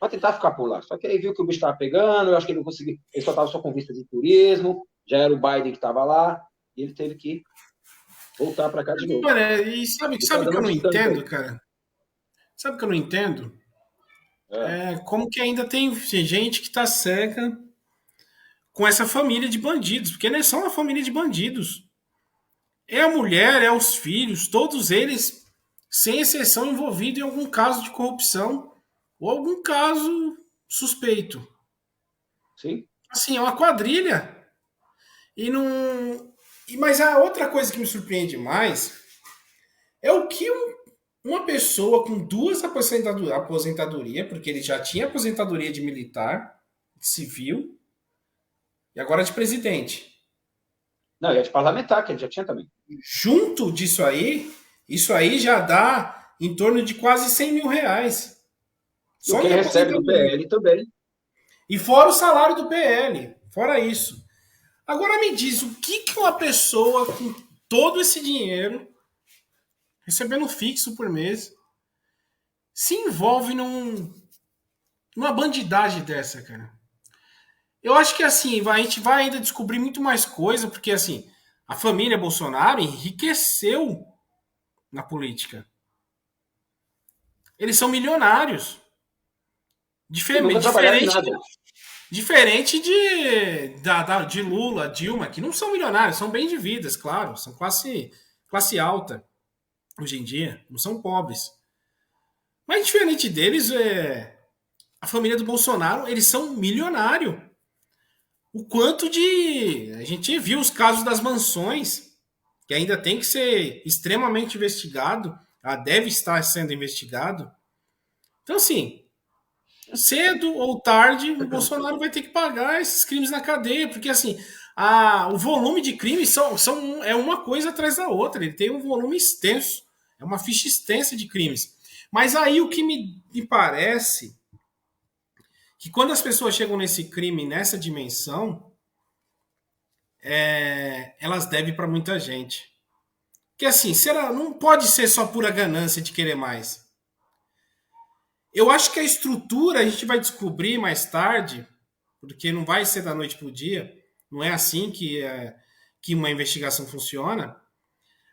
tentar ficar por lá. Só que aí viu que o bicho estava pegando, eu acho que ele não conseguiu, ele só estava só com vista de turismo, já era o Biden que estava lá, e ele teve que voltar para cá de novo. Olha, e sabe o que eu não entendo, cara? Sabe o que eu não entendo? Como que ainda tem gente que está cega com essa família de bandidos, porque eles são uma família de bandidos. É a mulher, é os filhos, todos eles, sem exceção, envolvidos em algum caso de corrupção ou algum caso suspeito. Sim. Assim, é uma quadrilha. E não. Mas a outra coisa que me surpreende mais é o que uma pessoa com duas aposentadorias, porque ele já tinha aposentadoria de militar, de civil, e agora de presidente. Não, e é de parlamentar, que ele já tinha também. Junto disso aí, isso aí já dá em torno de quase 100 mil reais. E o que ele recebe do PL também. E fora o salário do PL, fora isso. Agora me diz, o que uma pessoa com todo esse dinheiro, recebendo fixo por mês, se envolve numa bandidagem dessa, cara? Eu acho que assim, a gente vai ainda descobrir muito mais coisa, porque assim, a família Bolsonaro enriqueceu na política. Eles são milionários. Diferente de Lula, Dilma, que não são milionários, são bem de vidas, claro, são classe alta hoje em dia, não são pobres. Mas diferente deles, a família do Bolsonaro, eles são milionários. O quanto de. A gente viu os casos das mansões, que ainda tem que ser extremamente investigado, deve estar sendo investigado. Então, assim, cedo ou tarde, o Bolsonaro vai ter que pagar esses crimes na cadeia, porque assim, o volume de crimes é uma coisa atrás da outra, ele tem um volume extenso, é uma ficha extensa de crimes. Mas aí o que me parece que quando as pessoas chegam nesse crime, nessa dimensão, elas devem para muita gente. Porque assim, não pode ser só pura ganância de querer mais. Eu acho que a estrutura a gente vai descobrir mais tarde, porque não vai ser da noite para o dia, não é assim que uma investigação funciona.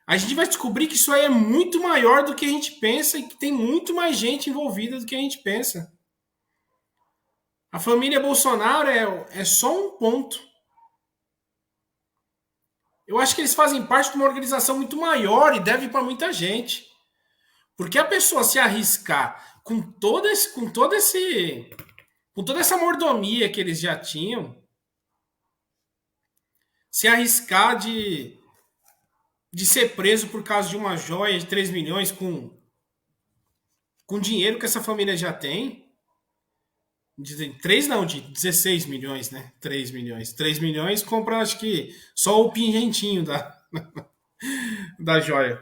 A gente vai descobrir que isso aí é muito maior do que a gente pensa e que tem muito mais gente envolvida do que a gente pensa. A família Bolsonaro é só um ponto. Eu acho que eles fazem parte de uma organização muito maior e deve para muita gente. Porque a pessoa se arriscar com toda essa mordomia que eles já tinham, se arriscar de ser preso por causa de uma joia de 3 milhões com dinheiro que essa família já tem, de 16 milhões, né? 3 milhões. 3 milhões compra, acho que, só o pingentinho da joia.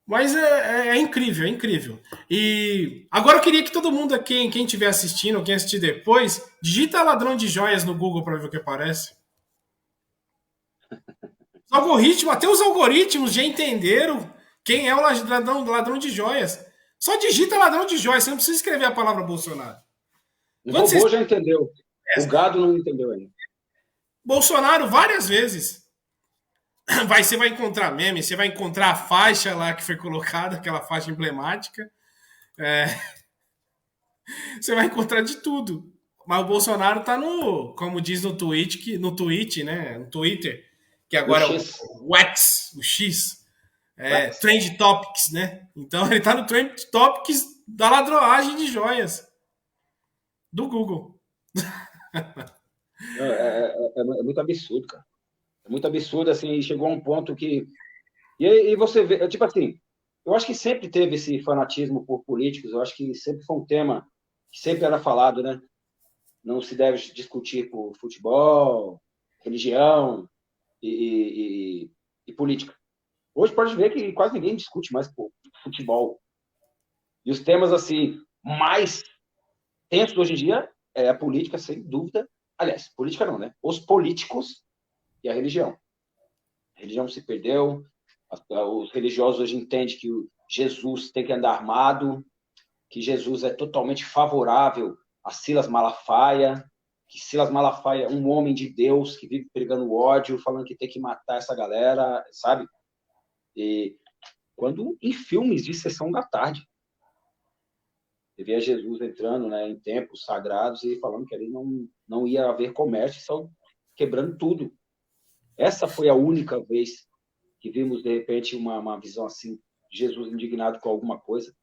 Mas é incrível, é incrível. E agora eu queria que todo mundo aqui, quem estiver assistindo, quem assistir depois, digita ladrão de joias no Google para ver o que aparece. Até os algoritmos já entenderam quem é o ladrão de joias. Só digita ladrão de joias, você não precisa escrever a palavra Bolsonaro. O robô já entendeu. O gado não entendeu ainda. Bolsonaro, várias vezes. Você vai encontrar meme, você vai encontrar a faixa lá que foi colocada, aquela faixa emblemática. Você vai encontrar de tudo. Mas o Bolsonaro tá como diz no tweet, né? No Twitter, que agora é o X, o X. Trend Topics, né? Então ele tá no Trend Topics da ladroagem de joias do Google. É muito absurdo, cara. É muito absurdo, assim, chegou a um ponto que... E você vê, tipo assim, eu acho que sempre teve esse fanatismo por políticos, eu acho que sempre foi um tema que sempre era falado, né? não se deve discutir por futebol, religião e política. Hoje pode ver que quase ninguém discute mais por futebol. E os temas assim mais tensos hoje em dia é a política, sem dúvida. Aliás, política não, né? Os políticos e a religião. A religião se perdeu, os religiosos hoje entendem que Jesus tem que andar armado, que Jesus é totalmente favorável a Silas Malafaia, que Silas Malafaia é um homem de Deus que vive pregando ódio, falando que tem que matar essa galera, sabe? E quando em filmes de sessão da tarde, você via Jesus entrando, né, em templos sagrados e falando que ali não ia haver comércio, só quebrando tudo. Essa foi a única vez que vimos, de repente, uma visão assim, Jesus indignado com alguma coisa.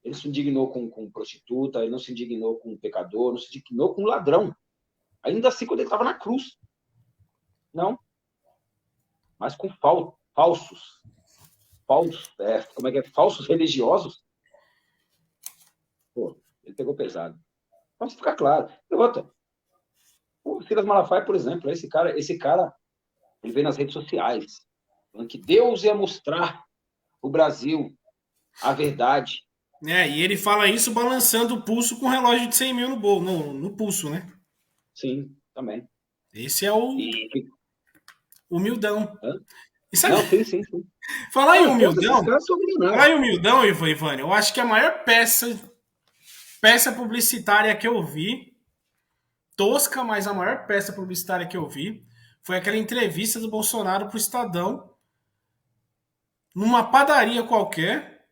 Ele se indignou com prostituta, ele não se indignou com pecador, não se indignou com ladrão. Ainda assim, quando ele estava na cruz. Não. Mas com falsos. Como é que é? Falsos religiosos. Pô, ele pegou pesado. Vamos ficar claro. E outra. O Silas Malafaia, por exemplo, esse cara, ele veio nas redes sociais, falando que Deus ia mostrar o Brasil a verdade. E ele fala isso balançando o pulso com um relógio de 100 mil no pulso, né? Sim, também. Esse é o humildão. E sabe... Não, sim. Falar em humildão, Ivani, eu acho que a maior peça publicitária que eu vi, tosca, mas a maior peça publicitária que eu vi, foi aquela entrevista do Bolsonaro pro Estadão, numa padaria qualquer,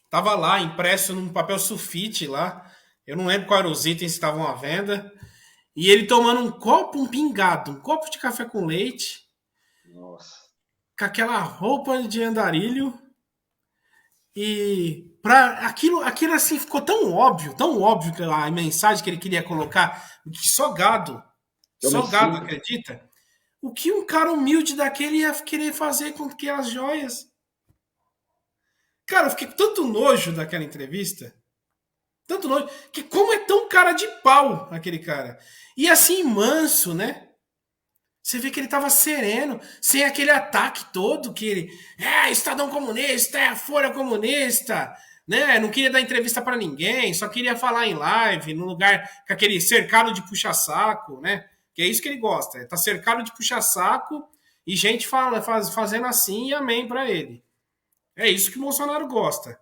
tava lá, impresso num papel sulfite lá, eu não lembro quais eram os itens que estavam à venda, e ele tomando um copo de café com leite, nossa, com aquela roupa de andarilho, e aquilo assim ficou tão óbvio que a mensagem que ele queria colocar, que só gado acredita, o que um cara humilde daquele ia querer fazer com aquelas joias. Cara, eu fiquei com tanto nojo daquela entrevista, tanto nojo, que como é tão cara de pau aquele cara. E assim, manso, né? Você vê que ele tava sereno, sem aquele ataque todo, que ele Estadão comunista, a Folha comunista, né? Não queria dar entrevista para ninguém, só queria falar em live, num lugar com aquele cercado de puxa-saco, né? Que é isso que ele gosta, tá cercado de puxa-saco e gente fazendo assim e amém para ele. É isso que o Bolsonaro gosta.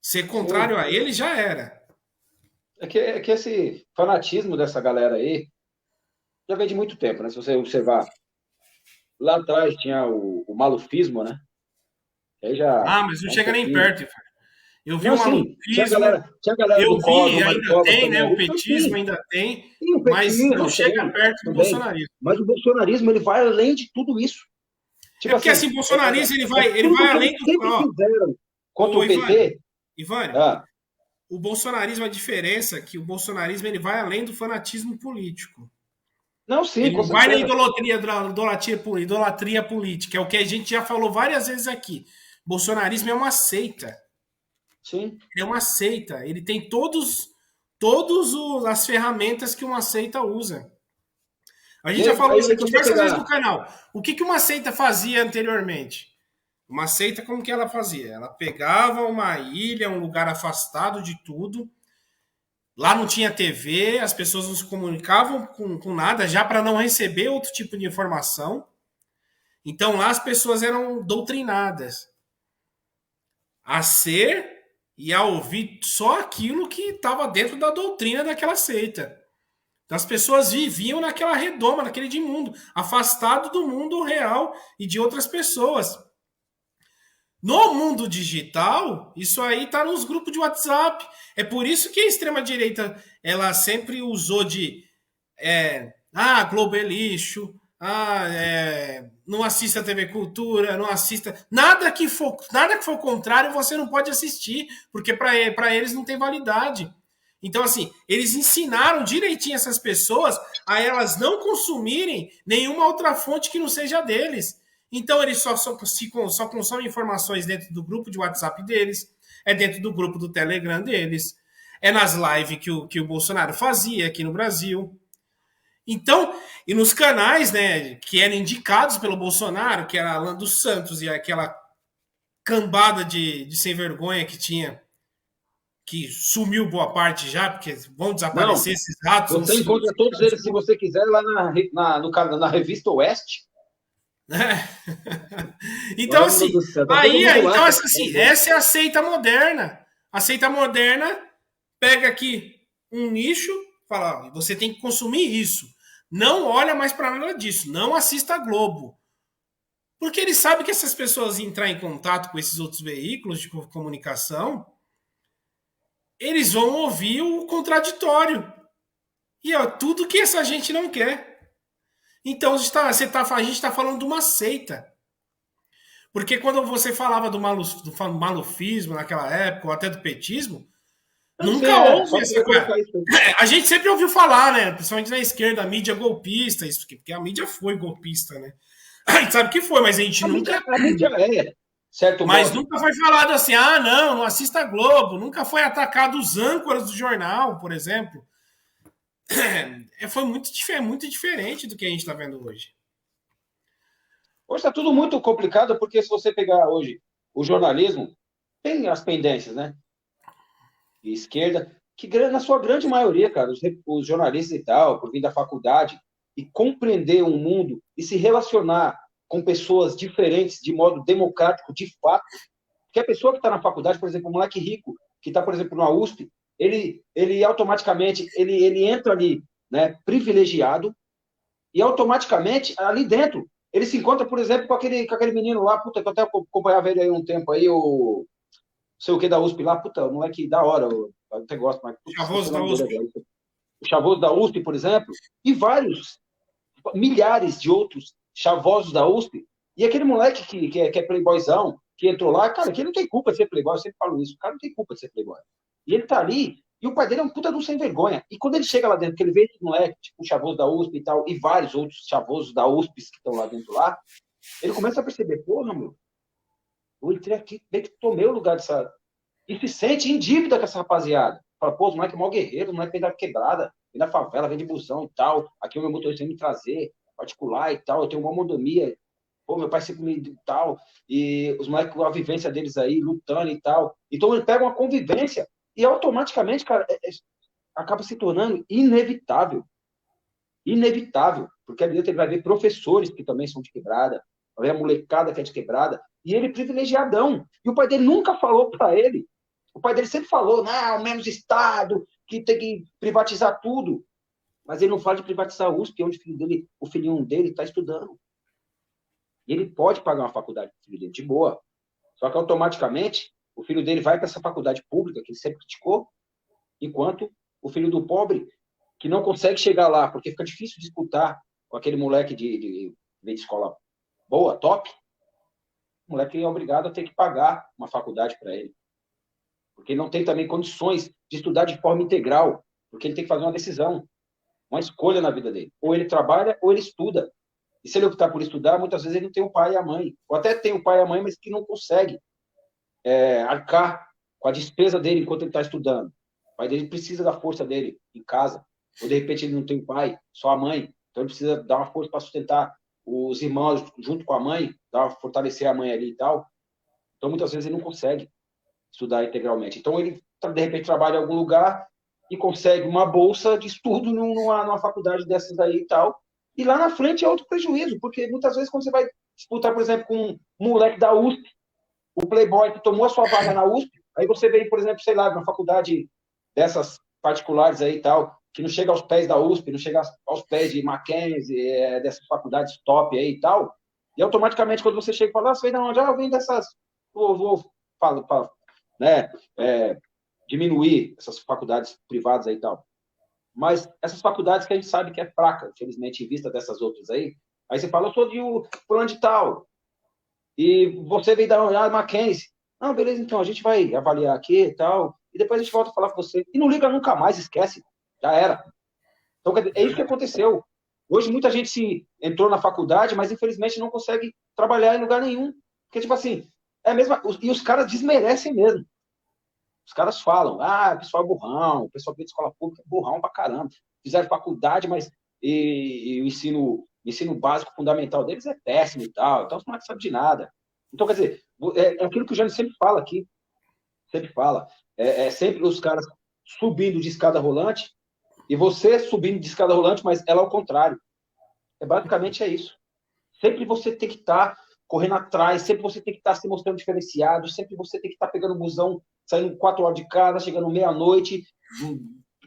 Ser contrário a ele já era. É que esse fanatismo dessa galera aí já vem de muito tempo, né? Se você observar, lá atrás tinha o malufismo, né? Aí mas não chega nem perto. Eu vi o malufismo. Tinha galera eu vi, ainda tem, né? O petismo ainda tem, mas não chega perto do bolsonarismo. Mas o bolsonarismo, ele vai além de tudo isso. Tipo porque assim, o bolsonarismo, ele vai além do... fizeram contra o PT. Ivani, o bolsonarismo, a diferença é que o bolsonarismo, ele vai além do fanatismo político. Não, sim, ele não vai na idolatria política, é o que a gente já falou várias vezes aqui. Bolsonarismo é uma seita. Sim. É uma seita. Ele tem todas as ferramentas que uma seita usa. A gente já falou isso aqui diversas vezes no canal. O que uma seita fazia anteriormente? Uma seita, como que ela fazia? Ela pegava uma ilha, um lugar afastado de tudo. Lá não tinha TV, as pessoas não se comunicavam com nada, já para não receber outro tipo de informação. Então lá as pessoas eram doutrinadas a ser e a ouvir só aquilo que estava dentro da doutrina daquela seita. Então as pessoas viviam naquela redoma, naquele de mundo, afastado do mundo real e de outras pessoas. No mundo digital, isso aí está nos grupos de WhatsApp. É por isso que a extrema-direita ela sempre usou de Globo é lixo, não assista a TV Cultura, não assista. Nada que for contrário, você não pode assistir, porque para eles não tem validade. Então, assim, eles ensinaram direitinho essas pessoas a elas não consumirem nenhuma outra fonte que não seja deles. Então, eles só consomem informações dentro do grupo de WhatsApp deles, dentro do grupo do Telegram deles, é nas lives que o Bolsonaro fazia aqui no Brasil. Então, e nos canais, né, que eram indicados pelo Bolsonaro, que era Alan dos Santos e aquela cambada de sem vergonha que tinha, que sumiu boa parte já, porque vão Não, desaparecer esses ratos. você encontra todos eles, se você quiser, lá na revista Oeste. Então, Mano assim, do céu, tá todo mundo lá, então, cara. assim, essa é a seita moderna. A seita moderna pega aqui um nicho, fala, você tem que consumir isso. Não olha mais para nada disso. Não assista a Globo. Porque ele sabe que essas pessoas entrar em contato com esses outros veículos de comunicação, eles vão ouvir o contraditório. E é tudo que essa gente não quer. Então, a gente está falando de uma seita. Porque quando você falava do malufismo naquela época, ou até do petismo, Não sei, nunca houve só essa queria coisa. colocar isso. A gente sempre ouviu falar, né? Principalmente na esquerda, a mídia golpista, isso, porque a mídia foi golpista, né? A gente sabe que foi, mas a gente nunca. A mídia é, certo Mas modo. nunca foi falado assim, ah, não, não assista a Globo. Nunca foi atacado os âncoras do jornal, por exemplo. Foi muito diferente do que a gente está vendo hoje. Hoje está tudo muito complicado, porque se você pegar hoje o jornalismo, tem as pendências, né? De esquerda, que na sua grande maioria, cara, os jornalistas e tal, por vir da faculdade, e compreender um mundo e se relacionar com pessoas diferentes de modo democrático, de fato. Porque a pessoa que está na faculdade, por exemplo, um moleque rico, que está, por exemplo, na USP, ele automaticamente, ele entra ali, né, privilegiado, e automaticamente, ali dentro, ele se encontra, por exemplo, com aquele menino lá, puta, que eu até acompanhava ele aí um tempo aí, o sei o que da USP lá, puta, o moleque da hora, eu até gosto, mas puta, esqueci o Chavoso da nome dele USP. agora. O Chavoso da USP, por exemplo, e vários, milhares de outros chavosos da USP, e aquele moleque que é playboyzão, que entrou lá, cara, que ele não tem culpa de ser playboy, eu sempre falo isso, o cara não tem culpa de ser playboy. E ele tá ali, e o pai dele é um puta do sem vergonha. E quando ele chega lá dentro, que ele vê esse moleque, tipo o chavoso da USP e tal, e vários outros chavosos da USP que estão lá dentro lá, ele começa a perceber, porra, meu, eu entrei aqui, bem que tomei o lugar dessa. E se sente em dívida com essa rapaziada. Fala, pô, os moleque é mó guerreiro, os moleque vem da quebrada, vem da favela, vem de busão e tal. Aqui o meu motorista vem me trazer, particular e tal. Eu tenho uma monomia. Pô, meu pai sempre me e tal. E os moleques com a vivência deles aí, lutando e tal. Então ele pega uma convivência e automaticamente, cara, acaba se tornando inevitável. Inevitável. Porque ali dentro ele vai ver professores que também são de quebrada, vai ver a molecada que é de quebrada, e ele privilegiadão. E o pai dele nunca falou para ele. O pai dele sempre falou, não, menos Estado, que tem que privatizar tudo. Mas ele não fala de privatizar a USP, onde o filhinho dele está estudando. E ele pode pagar uma faculdade para o filho dele, de boa. Só que automaticamente o filho dele vai para essa faculdade pública, que ele sempre criticou, enquanto o filho do pobre, que não consegue chegar lá, porque fica difícil disputar com aquele moleque de escola boa, top, o moleque é obrigado a ter que pagar uma faculdade para ele. Porque ele não tem também condições de estudar de forma integral, porque ele tem que fazer uma decisão, uma escolha na vida dele. Ou ele trabalha, ou ele estuda. E se ele optar por estudar, muitas vezes ele não tem o pai e a mãe. Ou até tem o pai e a mãe, mas que não consegue arcar com a despesa dele enquanto ele está estudando. O pai dele precisa da força dele em casa. Ou, de repente, ele não tem o pai, só a mãe. Então, ele precisa dar uma força para sustentar os irmãos junto com a mãe, fortalecer a mãe ali e tal. Então, muitas vezes, ele não consegue estudar integralmente. Então, ele, de repente, trabalha em algum lugar e consegue uma bolsa de estudo numa faculdade dessas aí e tal. E lá na frente é outro prejuízo, porque muitas vezes, quando você vai disputar, por exemplo, com um moleque da USP, o playboy que tomou a sua vaga na USP, aí você vem, por exemplo, sei lá, numa faculdade dessas particulares aí e tal, que não chega aos pés da USP, não chega aos pés de Mackenzie, dessas faculdades top aí e tal, e automaticamente quando você chega e fala, você vem de onde? Eu venho dessas, vou né, diminuir essas faculdades privadas aí e tal. Mas essas faculdades que a gente sabe que é fraca, infelizmente, em vista dessas outras aí você fala, eu sou de plano de tal, e você veio da Mackenzie. Não, beleza, então, a gente vai avaliar aqui e tal, e depois a gente volta a falar com você. E não liga nunca mais, esquece. Já era. Então, é isso que aconteceu. Hoje, muita gente entrou na faculdade, mas, infelizmente, não consegue trabalhar em lugar nenhum. Porque, tipo assim, é a mesma... E os caras desmerecem mesmo. Os caras falam, o pessoal é burrão, o pessoal que de escola pública é burrão pra caramba. Fizeram faculdade, mas o ensino básico fundamental deles é péssimo e tal. Então, não sabe de nada. Então, quer dizer, é aquilo que o Jânio sempre fala aqui, sempre fala. É sempre os caras subindo de escada rolante e você subindo de escada rolante, mas ela ao contrário. Basicamente é isso. Sempre você tem que estar correndo atrás, sempre você tem que estar se mostrando diferenciado, sempre você tem que estar pegando o busão, saindo 4 horas de casa, chegando meia-noite,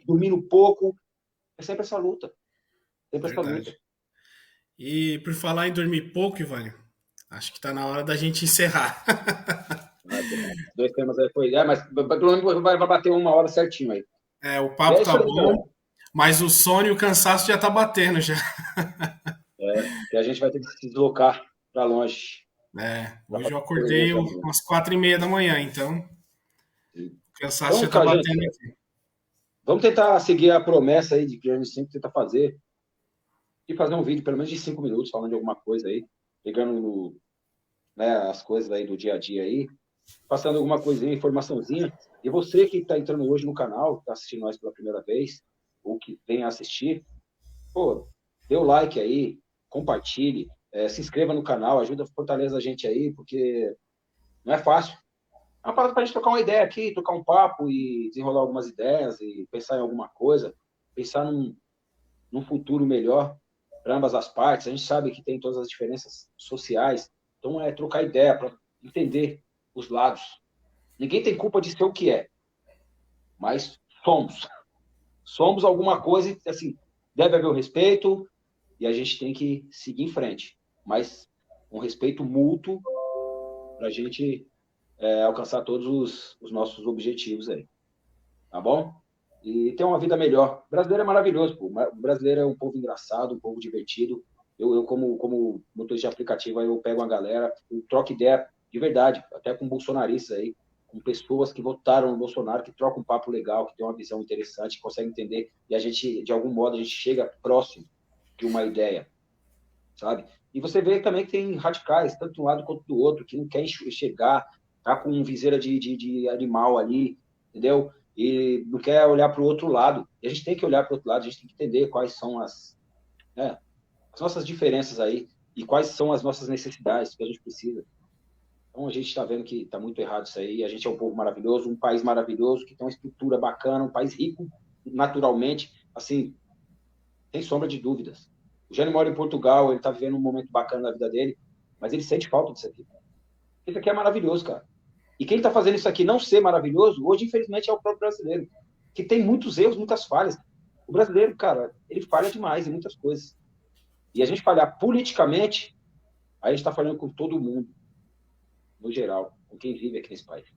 dormindo pouco. É sempre essa luta. Sempre essa Verdade. luta. E por falar em dormir pouco, Ivan, acho que tá na hora da gente encerrar. Os 2 temas aí foi. Mas pelo menos vai bater 1 hora certinho aí. O E papo é tá isso aí, galera. bom, mas o sono e o cansaço já tá batendo já. Que a gente vai ter que se deslocar para longe. Hoje eu acordei umas 4h30 da manhã, então o cansaço Então, já tá cara, batendo gente, aqui. vamos tentar seguir a promessa aí de que a gente sempre tenta fazer, e fazer um vídeo pelo menos de 5 minutos falando de alguma coisa aí, pegando as coisas aí do dia a dia aí, passando alguma coisinha, informaçãozinha. E você que está entrando hoje no canal, está assistindo nós pela primeira vez, ou que vem assistir, pô, dê o like aí, compartilhe, se inscreva no canal, ajuda, fortaleza a gente aí, porque não é fácil. É uma parada para a gente trocar uma ideia aqui, trocar um papo e desenrolar algumas ideias e pensar em alguma coisa, pensar num futuro melhor para ambas as partes. A gente sabe que tem todas as diferenças sociais, então é trocar ideia para entender os lados. Ninguém tem culpa de ser o que é, mas somos alguma coisa e, assim, deve haver o respeito e a gente tem que seguir em frente, mas um respeito mútuo para a gente alcançar todos os nossos objetivos aí, tá bom? E ter uma vida melhor. O brasileiro é maravilhoso, pô. O brasileiro é um povo engraçado, um povo divertido. Eu como motorista de aplicativo, aí eu pego uma galera, eu troco ideia de verdade, até com bolsonaristas aí, com pessoas que votaram no Bolsonaro, que trocam um papo legal, que tem uma visão interessante, que conseguem entender, e a gente, de algum modo, a gente chega próximo de uma ideia, sabe? E você vê também que tem radicais, tanto de um lado quanto do outro, que não quer enxergar, tá com viseira de animal ali, entendeu? E não quer olhar para o outro lado. E a gente tem que olhar para o outro lado, a gente tem que entender quais são as nossas diferenças aí e quais são as nossas necessidades que a gente precisa. Então a gente está vendo que está muito errado isso aí. A gente é um povo maravilhoso, um país maravilhoso, que tem uma estrutura bacana, um país rico naturalmente, assim, sem sombra de dúvidas. O Jânio mora em Portugal, ele está vivendo um momento bacana na vida dele, mas ele sente falta disso aqui. Isso aqui é maravilhoso, cara. E quem está fazendo isso aqui não ser maravilhoso, hoje, infelizmente, é o próprio brasileiro, que tem muitos erros, muitas falhas. O brasileiro, cara, ele falha demais em muitas coisas. E a gente falhar politicamente, aí a gente está falhando com todo mundo, no geral, com quem vive aqui nesse país.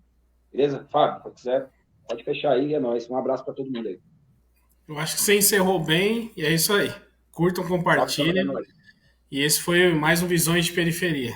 Beleza? Fábio, se quiser, pode fechar aí, é nóis. Um abraço para todo mundo aí. Eu acho que você encerrou bem e é isso aí. Curtam, Fábio, é compartilhem. nóis. E esse foi mais um Visões de Periferia.